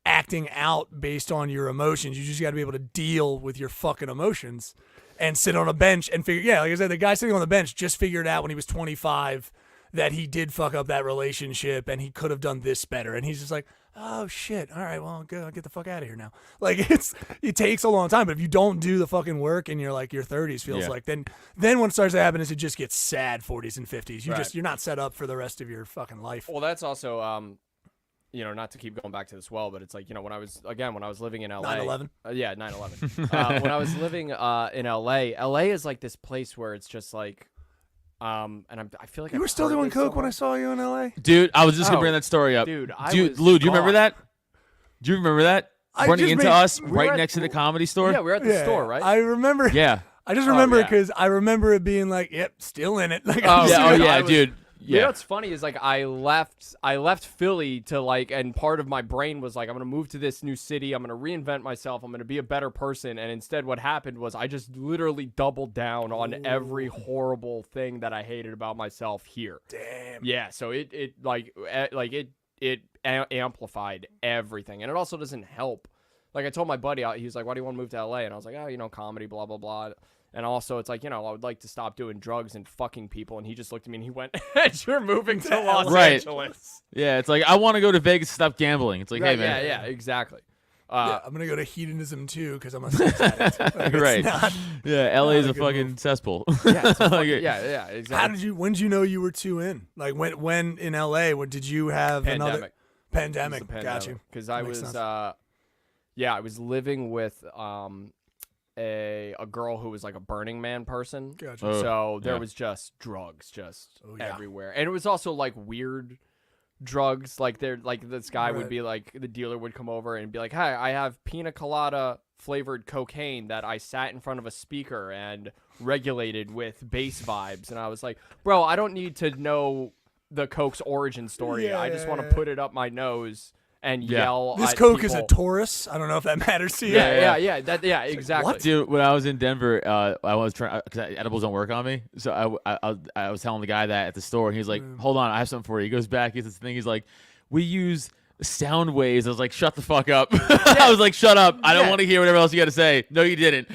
acting out based on your emotions. You just got to be able to deal with your fucking emotions and sit on a bench and figure. Yeah, like I said, the guy sitting on the bench just figured out when he was 25 that he did fuck up that relationship and he could have done this better. And he's just like, oh shit, all right, well, I'll get the fuck out of here now. Like it takes a long time, but if you don't do the fucking work in your 30s, feels like then what starts to happen is it just gets sad 40s and 50s. You're not set up for the rest of your fucking life. well, that's also, not to keep going back to this well, but it's like, when I was living in LA. 9/11? Yeah, 9/11. When I was living in LA is like this place where it's just like, and I feel like You were I've still heard doing this coke when I somewhere. saw you in LA? Dude, I was just going Oh, to bring that story up. dude, I Dude, was Lou, do you remember gone. that? Do you remember that? I Running just into made- us we were right at- next to the comedy store? Yeah, we were at the store, right? I remember. Yeah. I just remember yeah. because I remember it being like, yep, still in it. Like, Oh, I'm Yeah, serious. oh, yeah, I was- dude. You know Yeah. what's funny is like I left Philly to like, and part of my brain was like, I'm gonna move to this new city, I'm gonna reinvent myself, I'm gonna be a better person, and instead what happened was I just literally doubled down on every horrible thing that I hated about myself here. Damn. Yeah, so it amplified everything, and it also doesn't help. Like I told my buddy, he was like, "Why do you want to move to LA?" And I was like, "Oh, comedy, blah blah blah." And also, it's like, I would like to stop doing drugs and fucking people. And he just looked at me and he went, "You're moving to Los Right. Angeles." Yeah, it's like, I want to go to Vegas to stop gambling. It's like, Right, hey, man. yeah, exactly. Yeah, I'm gonna go to hedonism too because I'm a sex addict. Like, it's Right. not- Yeah, LA is Not a a good fucking move. cesspool. Yeah, it's a Like, fucking- yeah, exactly. when did you know you were too in? Like when in LA? When did you have another Pandemic. pandemic? It was the Got you. Because I Makes was, sense. I was living with a girl who was like a Burning Man person. Gotcha. Oh, So there yeah. was just drugs just yeah. everywhere. And it was also like weird drugs. Like this guy would Right. be like, the dealer would come over and be like, "Hi, I have pina colada flavored cocaine that I sat in front of a speaker and regulated with bass vibes." And I was like, "Bro, I don't need to know the coke's origin story. Yeah, I just yeah, want to yeah. put it up my nose and Yeah. yell This at coke is a people." Taurus. I don't know if that matters to you. Yeah, exactly. what? Dude, when I was in Denver, I was trying because edibles don't work on me. So I was telling the guy that at the store, and he's like, "Hold on, I have something for you." He goes back, he gets this thing. He's like, "We use sound waves." I was like, "Shut the fuck up!" I was like, "Shut up! I don't Yeah. want to hear whatever else you got to say." No, you didn't,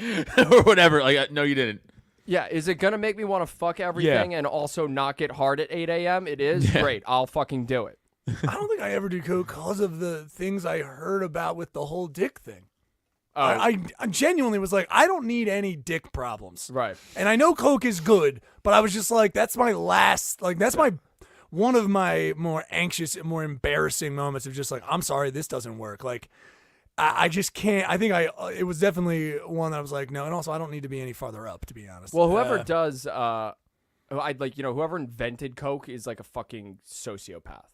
or whatever. Like, no, you didn't. Yeah, is it gonna make me want to fuck everything and also not get hard at 8 a.m.? It is? Yeah. Great, I'll fucking do it. I don't think I ever do coke because of the things I heard about with the whole dick thing. Oh, I genuinely was like, I don't need any dick problems. right. And I know coke is good, but I was just like, that's my last, like, that's my one of my more anxious and more embarrassing moments of just like, I'm sorry, this doesn't work. Like, I just can't. I think it was definitely one that I was like, no, and also I don't need to be any farther up, to be honest. Well, whoever whoever invented Coke is like a fucking sociopath.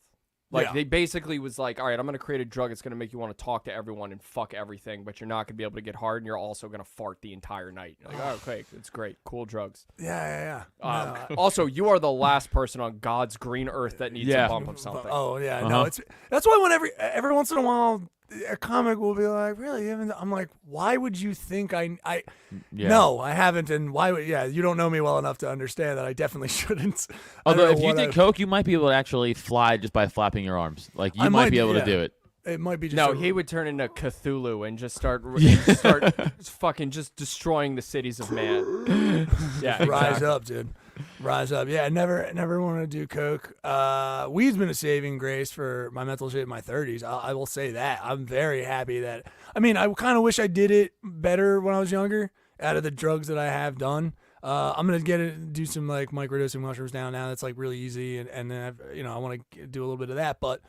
Like Yeah. they basically was like, all right, I'm gonna create a drug that's gonna make you want to talk to everyone and fuck everything, but you're not gonna be able to get hard, and you're also gonna fart the entire night. You're like, oh, okay, it's great, cool drugs. Yeah. Also, you are the last person on God's green earth that needs Yeah. a bump of something. Oh yeah, no. That's why when every once in a while a comic will be like, really? You haven't? I'm like, why would you think I No, I haven't, and why would? Yeah, you don't know me well enough to understand that I definitely shouldn't. Although if you did coke, you might be able to actually fly just by flapping your arms. Like you might be able to do it. It might be just No, he would turn into Cthulhu and just start fucking just destroying the cities of man. Yeah, rise exactly. up, dude. Rise up. Yeah, I never want to do coke. Weed's been a saving grace for my mental shit in my 30s. I will say that. I'm very happy that. I mean, I kind of wish I did it better when I was younger. Out of the drugs that I have done, I'm gonna do some like microdosing mushrooms now. That's like really easy, and then I want to do a little bit of that. But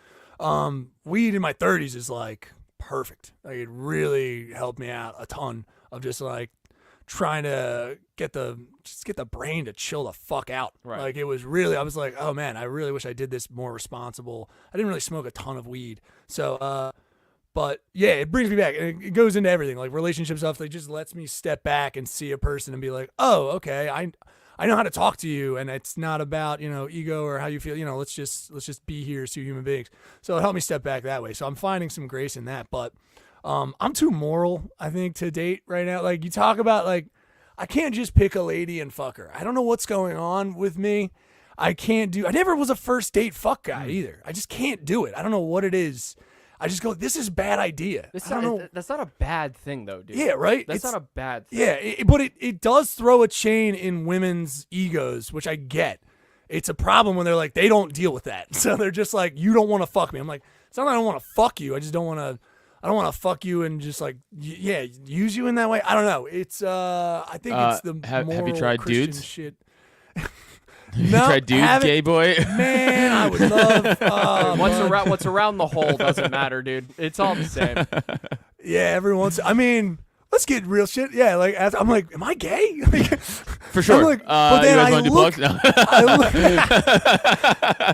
weed in my 30s is like perfect. Like it really helped me out a ton of just like trying to get the brain to chill the fuck out. Right. Like it was really, I was like, oh man, I really wish I did this more responsible. I didn't really smoke a ton of weed. So, but yeah, it brings me back, and it goes into everything, like relationship stuff. Like just lets me step back and see a person and be like, oh, okay, I know how to talk to you, and it's not about, ego or how you feel. Let's just be here as two human beings. So it helped me step back that way. So I'm finding some grace in that. But I'm too moral, I think, to date right now. Like you talk about, like I can't just pick a lady and fuck her. I don't know what's going on with me. I never was a first date fuck guy either. I just can't do it. I don't know what it is. I just go, this is a bad idea. That's not a bad thing, though, dude. Yeah, right? That's not a bad thing. Yeah, but it does throw a chain in women's egos, which I get. It's a problem when they're like, they don't deal with that. So they're just like, you don't want to fuck me. I'm like, it's not that I don't want to fuck you. I just don't want to. I don't want to fuck you and just like, use you in that way. I don't know. It's I think it's the have you moral tried Christian dudes? shit. You tried dudes, gay boy? Man, I would love. What's around the hole doesn't matter, dude. It's all the same. Yeah, every once. I mean, let's get real shit. Yeah, like I'm like, am I gay? For sure. I'm like, but then you guys want to do plugs? No.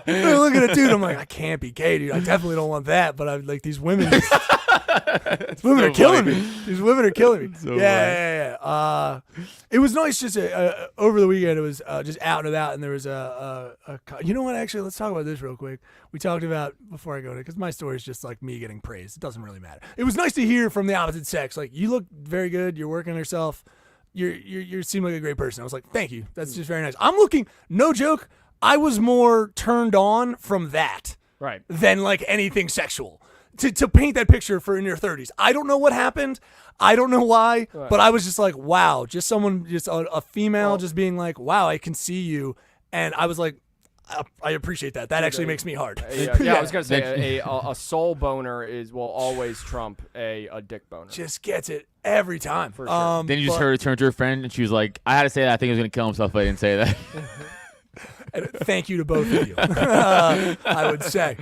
I look at a dude. I'm like, I can't be gay, dude. I definitely don't want that. But I'm like, these women. These women are killing me. These women are killing me. So Yeah. It was nice just over the weekend. It was just out and about, and there was you know what? Actually, let's talk about this real quick. We talked about before I go to, because my story is just like me getting praised. It doesn't really matter. It was nice to hear from the opposite sex. Like, you look very good. You're working on yourself. You seem like a great person. I was like, thank you. That's just very nice. I'm looking. No joke. I was more turned on from that, Right. than like anything sexual. To paint that picture for in your 30s. I don't know what happened. I don't know why, but I was just like, wow, just someone, just a female just being like, wow, I can see you. And I was like, I appreciate that. That actually makes me hard. Yeah, I was going to say a soul boner will always trump a dick boner. Just gets it every time. For sure. Then you just heard her turn to her friend, and she was like, I had to say that. I think he was going to kill himself, but I didn't say that. And thank you to both of you. I would say.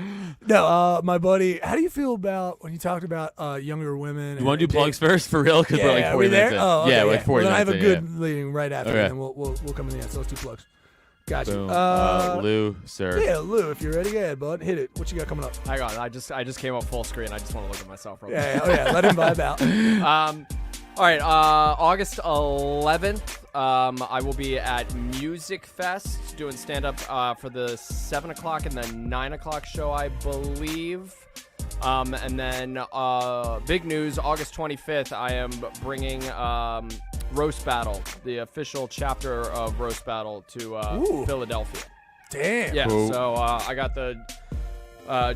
No, my buddy, how do you feel about when you talked about younger women? You want to do plugs first, for real? Because we're like 40 minutes in. Oh, okay, yeah, we're like 40 then I have a minutes in, good leading right after, Okay. and then we'll come in the end. So let's do plugs. Gotcha. Boom. Lou, sir. Yeah, Lou, if you're ready, go ahead, bud. Hit it. What you got coming up? Hang on, I just came up full screen. I just want to look at myself real quick. Yeah, let him vibe out. All right, August 11th, I will be at Music Fest doing stand-up for the 7 o'clock and the 9 o'clock show, I believe. And then big news, August 25th, I am bringing Roast Battle, the official chapter of Roast Battle, to Philadelphia. Damn. Yeah, Cool. so I got the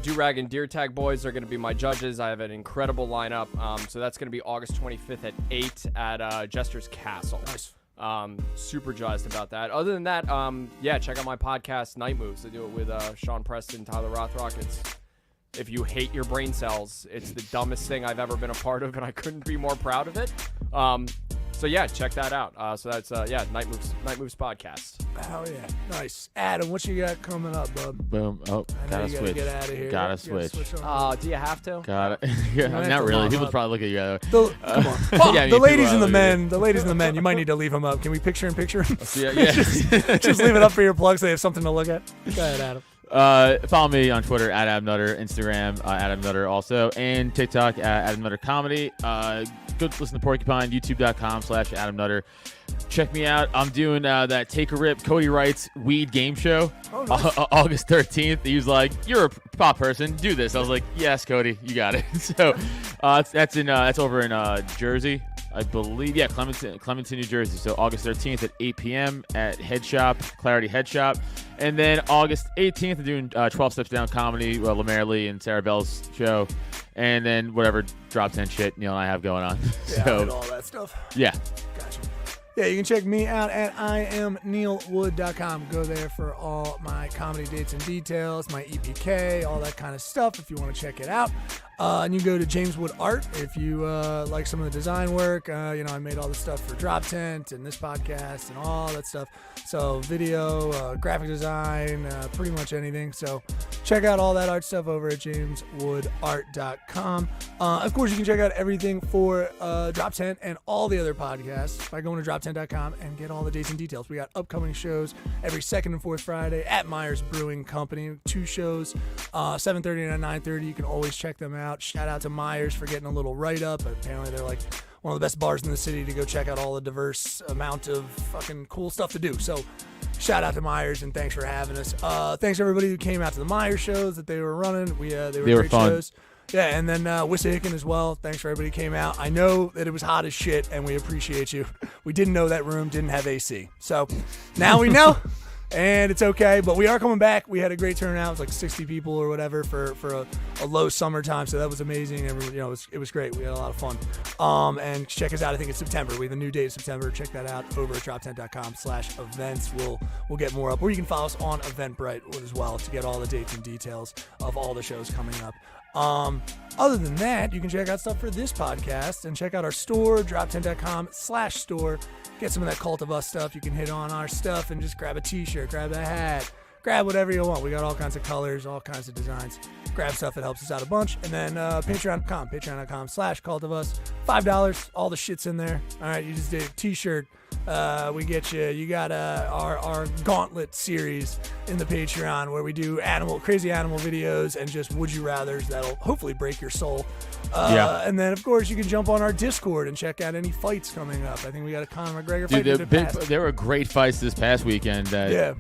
Do-Rag and Deer Tag boys are going to be my judges. I have an incredible lineup. So that's going to be August 25th at 8 at Jester's Castle. Nice. Super jazzed about that. Other than that, check out my podcast, Night Moves. I do it with Sean Preston, Tyler Rothrock. If you hate your brain cells, it's the dumbest thing I've ever been a part of, and I couldn't be more proud of it. So yeah, check that out. So that's Night Moves podcast. Hell yeah. Nice. Adam, what you got coming up, bub? Boom. Oh, I know gotta you gotta switch. get out of here. Gotta You switch. on. Do you have to? Got it. might have Not to really. log People up. probably look at you. Come on. Yeah, The me ladies too, and the look men. The ladies and the men. You might need to leave them up. Can we picture in picture? Yeah. Just leave it up for your plugs so they have something to look at. Go ahead, Adam. Follow me on Twitter at Adam Nutter, Instagram Adam Nutter also, and TikTok at Adam Nutter Comedy. Go listen to Porcupine, youtube.com/Adam Nutter. Check me out. I'm doing that Take a Rip, Cody Wright's weed game show. Oh, nice. August 13th. He was like, "You're a pop person. Do this." I was like, "Yes, Cody, you got it." So that's over in Jersey, I believe. Yeah, Clementon, New Jersey. So August 13th at 8 p.m. at Head Shop, Clarity Head Shop. And then August 18th, I'm doing 12 Steps Down Comedy, Lemaire Lee and Sarah Bell's show. And then whatever Drop 10 shit Neil and I have going on. Yeah, So, and all that stuff. yeah. Gotcha. Yeah, you can check me out at IamNeilWood.com. Go there for all my comedy dates and details, my EPK, all that kind of stuff if you want to check it out. And you can go to James Wood Art if you like some of the design work. I made all the stuff for Drop Tent and this podcast and all that stuff. So video, graphic design, pretty much anything. So check out all that art stuff over at jameswoodart.com. Of course, you can check out everything for Drop Tent and all the other podcasts by going to droptent.com and get all the dates and details. We got upcoming shows every second and fourth Friday at Myers Brewing Company. 2 shows, 7:30 and 9:30. You can always check them out. Shout out to Myers for getting a little write-up. Apparently, they're like one of the best bars in the city to go check out all the diverse amount of fucking cool stuff to do. So shout out to Myers and thanks for having us. Thanks everybody who came out to the Myers shows that they were running. They were great fun. shows. Yeah, and then Wissahickon as well. Thanks for everybody who came out. I know that it was hot as shit, and we appreciate you. We didn't know that room didn't have AC. So now we know. And it's okay, but we are coming back. We had a great turnout. It was like 60 people or whatever for a low summertime, so that was amazing. And it was great. We had a lot of fun. And check us out. I think it's September. We have a new date in September. Check that out over at droptent.com/events. We'll get more up. Or you can follow us on Eventbrite as well to get all the dates and details of all the shows coming up. Other than that, you can check out stuff for this podcast and check out our store, droptent.com/store. Get some of that Cult of Us stuff. You can hit on our stuff and just grab a t-shirt, grab a hat, grab whatever you want. We got all kinds of colors, all kinds of designs. Grab stuff that helps us out a bunch. And then patreon.com/cultofus. $5, all the shit's in there. All right, you just did a t-shirt. We get you. You got our Gauntlet series in the Patreon where we do crazy animal videos and just would you rathers that'll hopefully break your soul. And then of course you can jump on our Discord and check out any fights coming up. I think we got a Conor McGregor fight. There were great fights this past weekend that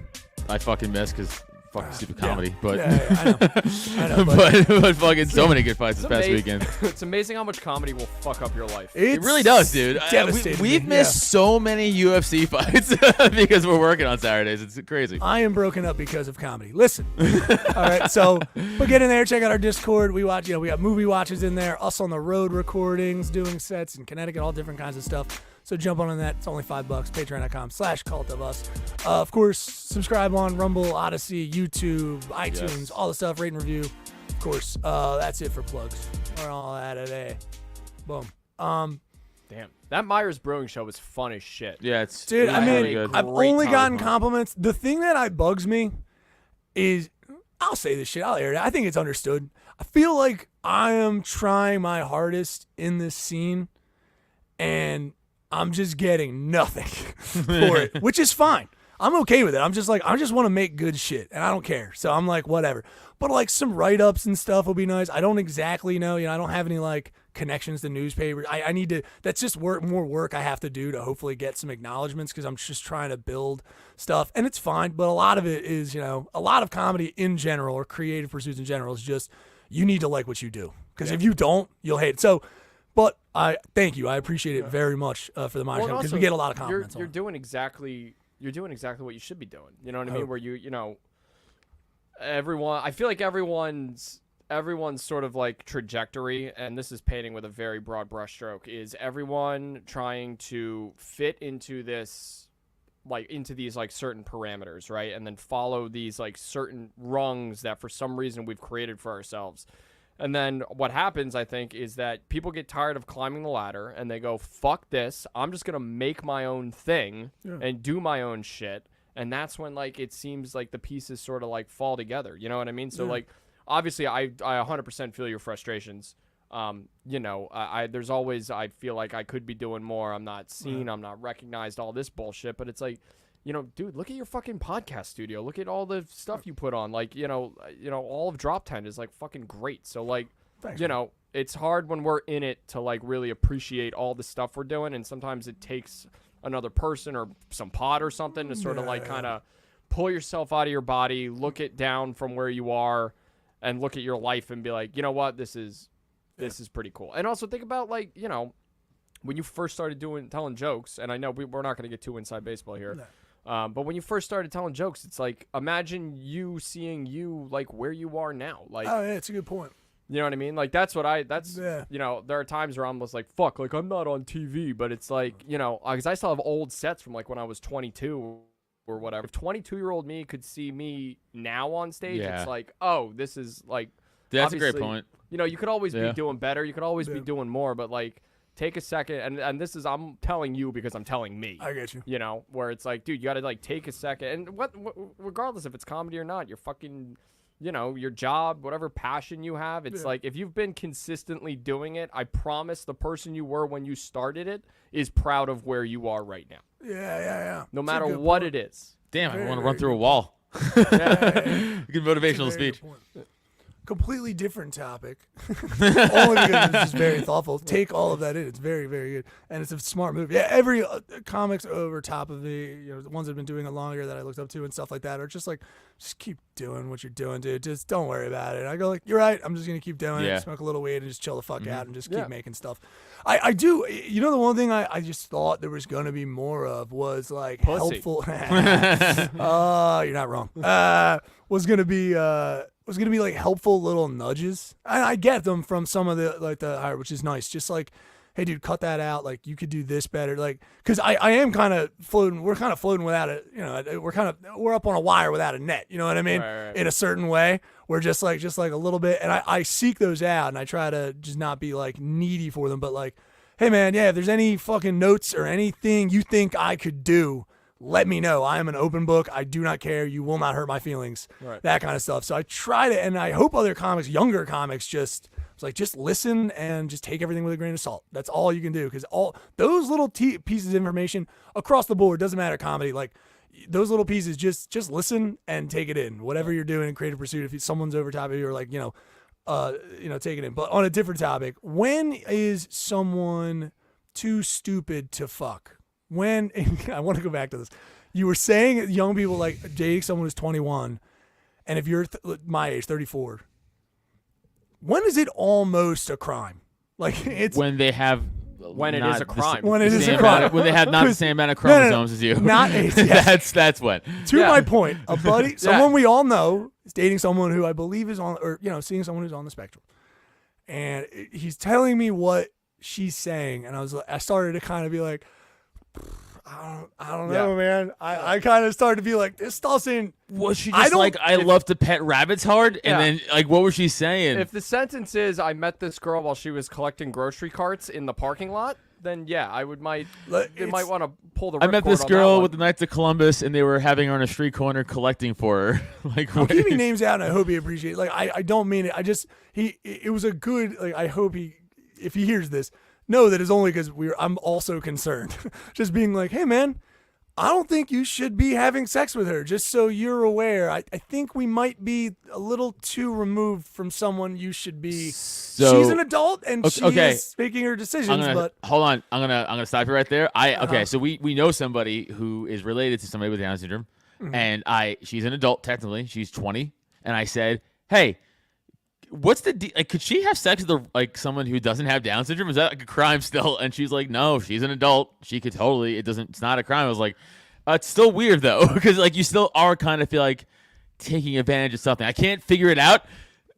I fucking missed because fucking stupid comedy. But I know. but fucking so many good fights this past weekend. It's amazing how much comedy will fuck up your life. It really does, dude. Devastating. We've missed so many UFC fights because we're working on Saturdays. It's crazy. I am broken up because of comedy. Listen. All right, so but get in there, check out our Discord. We watch, we got movie watches in there, us on the road recordings, doing sets in Connecticut, all different kinds of stuff. So jump on that. It's only $5. Patreon.com/cultofus. Of course, subscribe on Rumble, Odyssey, YouTube, iTunes, all the stuff. Rate and review. Of course, that's it for plugs. We're all out of there. Boom. Damn, that Myers Brewing show was fun as shit. Yeah, it's Dude, I really mean, good. I've only gotten compliments. The thing that bugs me is, I'll say this shit. I'll air it. I think it's understood. I feel like I am trying my hardest in this scene, and I'm just getting nothing for it, which is fine. I'm okay with it. I'm just like, I just want to make good shit, and I don't care. So I'm like, whatever. But like some write-ups and stuff will be nice. I don't exactly know. I don't have any like connections to newspapers. I need to. That's just more work I have to do to hopefully get some acknowledgments because I'm just trying to build stuff, and it's fine. But a lot of it is, a lot of comedy in general or creative pursuits in general is just you need to like what you do because if you don't, you'll hate it. So. But I thank you. I appreciate it very much for the Myers because we get a lot of compliments. You're doing exactly what you should be doing. You know what I mean? Where everyone. I feel like everyone's sort of like trajectory, and this is painting with a very broad brushstroke, is everyone trying to fit into this, like into these like certain parameters, right? And then follow these like certain rungs that for some reason we've created for ourselves. And then what happens, I think, is that people get tired of climbing the ladder and they go, fuck this. I'm just going to make my own thing and do my own shit. And that's when, like, it seems like the pieces sort of, like, fall together. You know what I mean? So, like, obviously, I 100% feel your frustrations. There's always, I feel like I could be doing more. I'm not seen. I'm not recognized, all this bullshit. But it's like, you know, dude, look at your fucking podcast studio. Look at all the stuff you put on. Like, you know, all of Drop 10 is like fucking great. So like, Thanks, you man. know, it's hard when we're in it to like really appreciate all the stuff we're doing, and sometimes it takes another person or some pod or something to sort of like kind of pull yourself out of your body, look it down from where you are, and look at your life and be like, you know what, this is pretty cool. And also think about like, you know, when you first started telling jokes, and I know we're not going to get too inside baseball here, but when you first started telling jokes, it's like, imagine you seeing you like where you are now. Like, Oh yeah, it's a good point. you know what I mean? Like you know, there are times where I'm just like, fuck, like I'm not on TV, but it's like, you know, because I still have old sets from like when I was 22 or whatever. If 22-year-old me could see me now on stage, it's like, oh, this is like, That's a great obviously, point. You know, you could always be Yeah. doing better. You could always be doing more, but like, take a second. And this is, I'm telling you because I'm telling me. I get you. You know, where it's like, dude, you got to like take a second. And what, regardless if it's comedy or not, you're fucking, you know, your job, whatever passion you have, it's like, if you've been consistently doing it, I promise the person you were when you started it is proud of where you are right now. Yeah. No It's a mary good what point. it is. Damn, I Very, want to very run through a good wall. Yeah. Good motivational It's a very speech. good point. Completely different topic. Only because it's just very thoughtful. Take all of that in. It's very, very good, and it's a smart move. Yeah, every comics over top of me, you know, the ones that have been doing it longer that I looked up to and stuff like that, are just like, just keep doing what you're doing, dude. Just don't worry about it. I go like, you're right. I'm just gonna keep doing it. Smoke a little weed and just chill the fuck out and just keep making stuff. I do. You know, the one thing I just thought there was gonna be more of was like Pussy. helpful. You're not wrong. Was gonna be like helpful little nudges. I get them from some of the higher, which is nice. Just like, hey dude, cut that out. Like you could do this better. Like, cause I am kind of floating. We're kind of floating without it. You know, we're up on a wire without a net. You know what I mean? Right. In a certain way, we're just like a little bit. And I seek those out and I try to just not be like needy for them, but like, hey man, yeah, if there's any fucking notes or anything you think I could do, let me know. I am an open book. I do not care. You will not hurt my feelings. Right. That kind of stuff. So I try to, and I hope other comics, younger comics, just listen and just take everything with a grain of salt. That's all you can do, because all those little pieces of information across the board, doesn't matter comedy, like those little pieces, just listen and take it in. Whatever you're doing in creative pursuit, if someone's over top of you, or like take it in. But on a different topic, when is someone too stupid to fuck? When I want to go back to this, you were saying young people like dating someone who's 21, and if you're my age, 34, when is it almost a crime? Like it's When they have. When it not is a the crime. When it the is a same crime. amount of- when they have not the same amount of No, no, no. chromosomes as you. Not yes. That's when. to Yeah. my point. A buddy, someone we all know, is dating someone who I believe is on, or seeing someone who's on the spectrum, and he's telling me what she's saying, and I started to kind of be like, I don't know, man. I kind of started to be like, this doesn't. Was she I just don't- like, I love to pet rabbits hard? Yeah. And then, like, what was she saying? If the sentence is, I met this girl while she was collecting grocery carts in the parking lot, then yeah, I might want to pull the I met ripcord this on that girl one. with the Knights of Columbus, and they were having her on a street corner collecting for her. Like, I'm what? keeping names out, and I hope he appreciates. Like, I don't mean it. I just it was a good. Like, I hope if he hears this, know that it's only because I'm also concerned. Just being like, hey man, I don't think you should be having sex with her. Just so you're aware, I think we might be a little too removed from someone you should be. So- She's an adult and she okay. is making her decisions. I'm gonna but hold on. I'm gonna stop you right there. Okay. So we know somebody who is related to somebody with Down syndrome, and she's an adult technically. She's 20, and I said, hey, what's the like? Could she have sex with someone who doesn't have Down syndrome? Is that like a crime still? And she's like, no, she's an adult. She could totally. It's not a crime. I was like, it's still weird though, because like you still are kind of feel like taking advantage of something. I can't figure it out,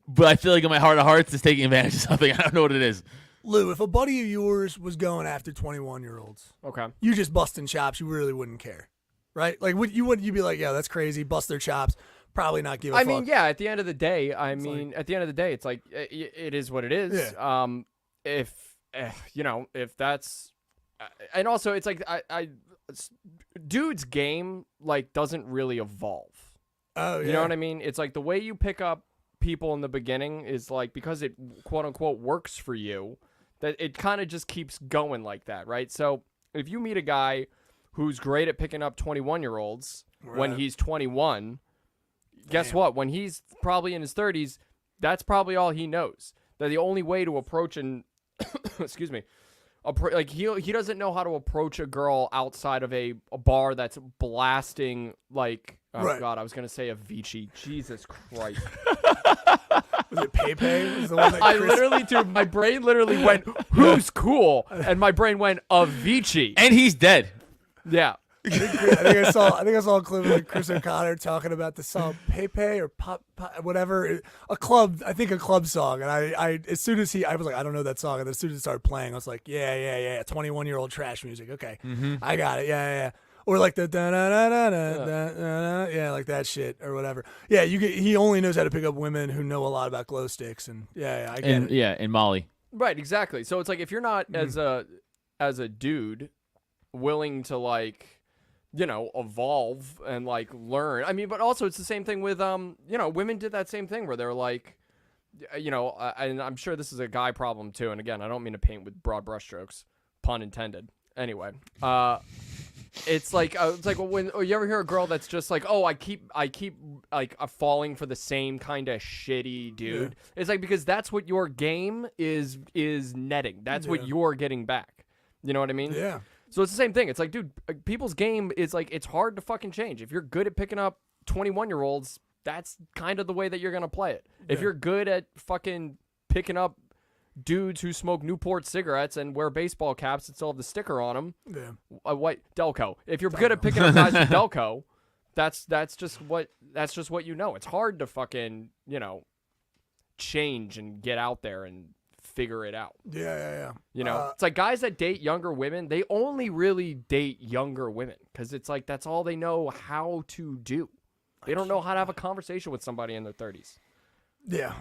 but I feel like in my heart of hearts, it's taking advantage of something. I don't know what it is. Lou, if a buddy of yours was going after 21-year-olds, Okay. you just busting chops, you really wouldn't care, right? Like, you'd be like, yeah, that's crazy. Bust their chops. Probably not give a I fuck. mean, yeah. At the end of the day, it's like it is what it is. Yeah. If that's, and also it's like dude's game like doesn't really evolve. Oh, yeah. You know what I mean? It's like the way you pick up people in the beginning is like because it quote unquote works for you, that it kind of just keeps going like that, right? So if you meet a guy who's great at picking up 21-year-olds when Right. he's 21. Guess what? When he's probably in his 30s, that's probably all he knows. That the only way to approach and excuse me, like he doesn't know how to approach a girl outside of a bar that's blasting like Right. God, I was gonna say Avicii. Jesus Christ. Was it Pepe? Was the one that I Chris- literally, dude, my brain literally went, "Who's cool?" And my brain went, "Avicii." And he's dead. Yeah. I think I saw a clip of like Chris O'Connor talking about the song Pepe or Pop, whatever, a club song, and I as soon as I was like, I don't know that song, and as soon as it started playing, I was like, yeah, 21-year-old trash music, okay, I got it, yeah. Or like the da da da da da da, yeah, like that shit or whatever. Yeah, he only knows how to pick up women who know a lot about glow sticks, and yeah, I get it. Yeah, and Molly. Right, exactly. So it's like if you're not as a dude willing to like, evolve and like learn. I mean, but also it's the same thing with women did that same thing where they're like, and I'm sure this is a guy problem too. And again, I don't mean to paint with broad brushstrokes, pun intended. Anyway, it's like when you ever hear a girl that's just like, oh, I keep like falling for the same kind of shitty dude. Yeah. It's like because that's what your game is netting. That's what you're getting back. You know what I mean? Yeah. So it's the same thing. It's like, dude, people's game is like, it's hard to fucking change. If you're good at picking up 21-year-olds, that's kind of the way that you're going to play it. Yeah. If you're good at fucking picking up dudes who smoke Newport cigarettes and wear baseball caps that still have the sticker on them, a white Delco. If you're good at picking up guys with Delco, that's just what you know. It's hard to fucking, change and get out there and figure it out. Yeah. It's like guys that date younger women, they only really date younger women because it's like that's all they know how to do. They don't know how to have a conversation with somebody in their 30s. Yeah.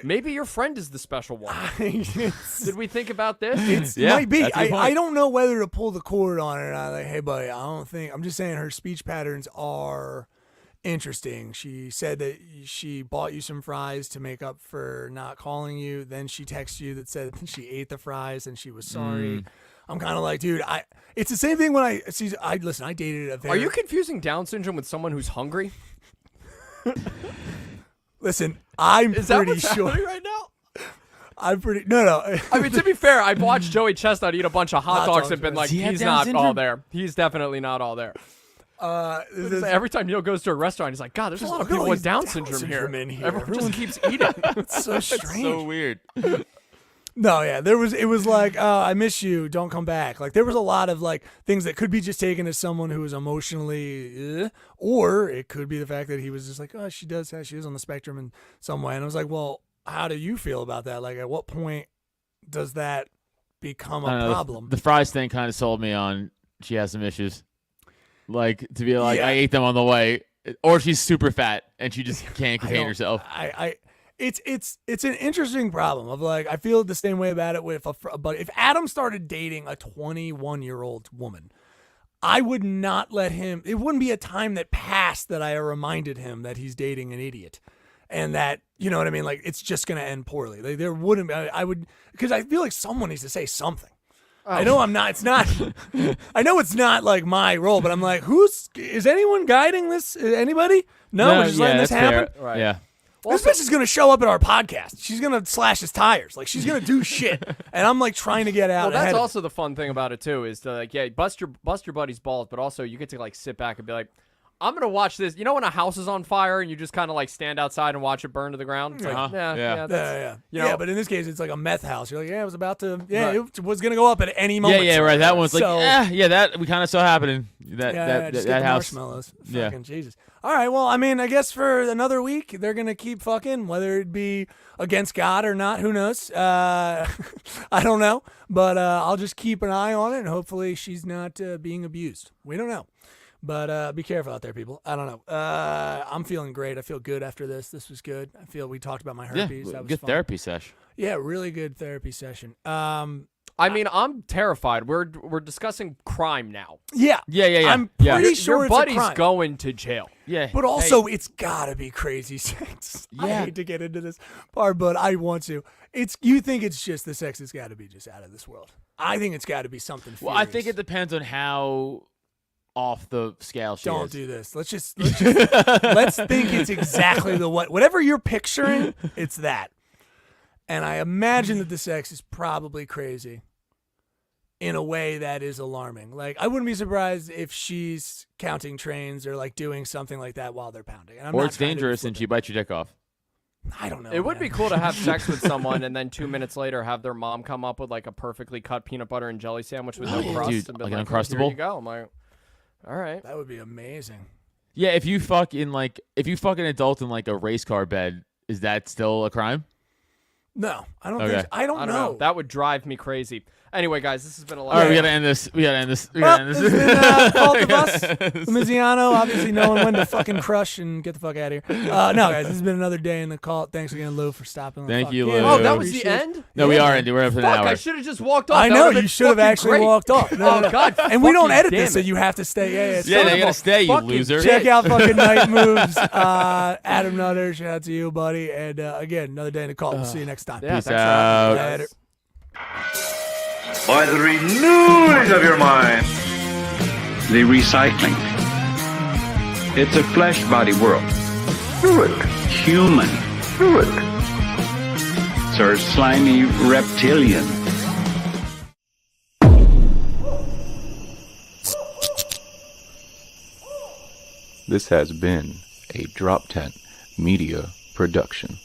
Maybe your friend is the special one. Did we think about this? It might be. I don't know whether to pull the cord on it. I'm like, hey, buddy, I'm just saying her speech patterns are interesting. She said that she bought you some fries to make up for not calling you. Then she texted you that said she ate the fries and she was sorry. I'm kind of like, dude, it's the same thing when I dated a very... Are you confusing Down syndrome with someone who's hungry? Listen, I'm Is that pretty what's sure happening right now? I'm pretty... No. I mean, to be fair, I've watched Joey Chestnut eat a bunch of hot dogs and been like, Does he have he's Down not syndrome? all there. He's definitely not all there. Every time Neil goes to a restaurant, he's like, God, there's a lot of people with Down syndrome here. Everyone just keeps eating. It's so strange. So weird. No, yeah, it was like, oh, I miss you, don't come back. Like there was a lot of like things that could be just taken as someone who is emotionally, or it could be the fact that he was just like, oh, she is on the spectrum in some way. And I was like, well, how do you feel about that? Like at what point does that become a problem? The fries thing kind of sold me on she has some issues. Like to be like, Yeah. I ate them on the way, or she's super fat and she just can't contain herself. It's an interesting problem of like I feel the same way about it with but if Adam started dating a 21-year-old woman, I would not let him. It wouldn't be a time that passed that I reminded him that he's dating an idiot, and that you know what I mean. Like it's just gonna end poorly. Like, there wouldn't be. I would because I feel like someone needs to say something. I know I'm not. It's not. I know it's not like my role, but I'm like, is anyone guiding this? Anybody? No, we're just letting this happen. Fair. Right. Yeah. This bitch is gonna show up at our podcast. She's gonna slash his tires. Like she's gonna do shit, and I'm like trying to get out. Well, that's ahead of also the fun thing about it too is to like, bust your buddy's balls, but also you get to like sit back and be like, I'm gonna watch this. You know when a house is on fire and you just kind of like stand outside and watch it burn to the ground? It's like, Yeah. You know, But in this case, it's like a meth house. You're like, it was about to. Yeah, Right. it was gonna go up at any moment. Yeah, right. That one's like, So- that we kind of saw happening. just That get the house. marshmallows. Yeah. Fucking Jesus. All right. Well, I mean, I guess for another week, they're gonna keep fucking, whether it be against God or not. Who knows? I don't know. But I'll just keep an eye on it, and hopefully, she's not being abused. We don't know. But be careful out there, people. I don't know. I'm feeling great. I feel good after this. This was good. I feel we talked about my herpes. That was Good fun. therapy sesh. Yeah, really good therapy session. I mean, I'm terrified. We're discussing crime now. Yeah. I'm Yeah. pretty sure Your it's a buddy's crime. going to jail. Yeah. But also, it's gotta be crazy sex. I hate to get into this part, but I want to. You think it's just the sex has got to be just out of this world? I think it's got to be something. Well, I think furious. it depends on how off the scale she Don't is. do this. Let's think it's exactly whatever you're picturing, it's that. And I imagine that the sex is probably crazy in a way that is alarming. Like, I wouldn't be surprised if she's counting trains or like doing something like that while they're pounding. And I'm Or not it's trying to be dangerous and she flippant. bites your dick off. I don't know. It would man. be cool to have sex with someone and then 2 minutes later have their mom come up with like a perfectly cut peanut butter and jelly sandwich with no crust. Dude, and be like an "Here Uncrustable?" you go. I'm like, all right. That would be amazing. Yeah, if you fuck an adult in like a race car bed, is that still a crime? No, I don't Okay. think so. I don't know. That would drive me crazy. Anyway, guys, this has been a lot. All right, we gotta end this. Well, this has been Cult of Us, the Misiano, obviously knowing when to fucking crush and get the fuck out of here. No, guys, this has been another day in the cult. Thanks again, Lou, for stopping. Thank you, in. Lou. Oh, that was the Appreciate it. end? No, we are ending. We're up for an Fuck, hour. I should have just walked off. I That know, would've you been should have fucking actually great. walked off. No, no. God, and we don't fucking edit damn this, so it. you have to stay. Yeah, Yeah, Son they of gotta a stay, you fucking loser. bitch. Check out fucking Night Moves. Adam Nutter, shout out to you, buddy. And again, another day in the cult. We'll see you next time. Yeah, Peace thanks for having me, out. guys. Later. By the renewing of your mind. The recycling. It's a flesh body world. Do it. Human. Do it. Sir slimy reptilian. This has been a Drop Tent Media Production.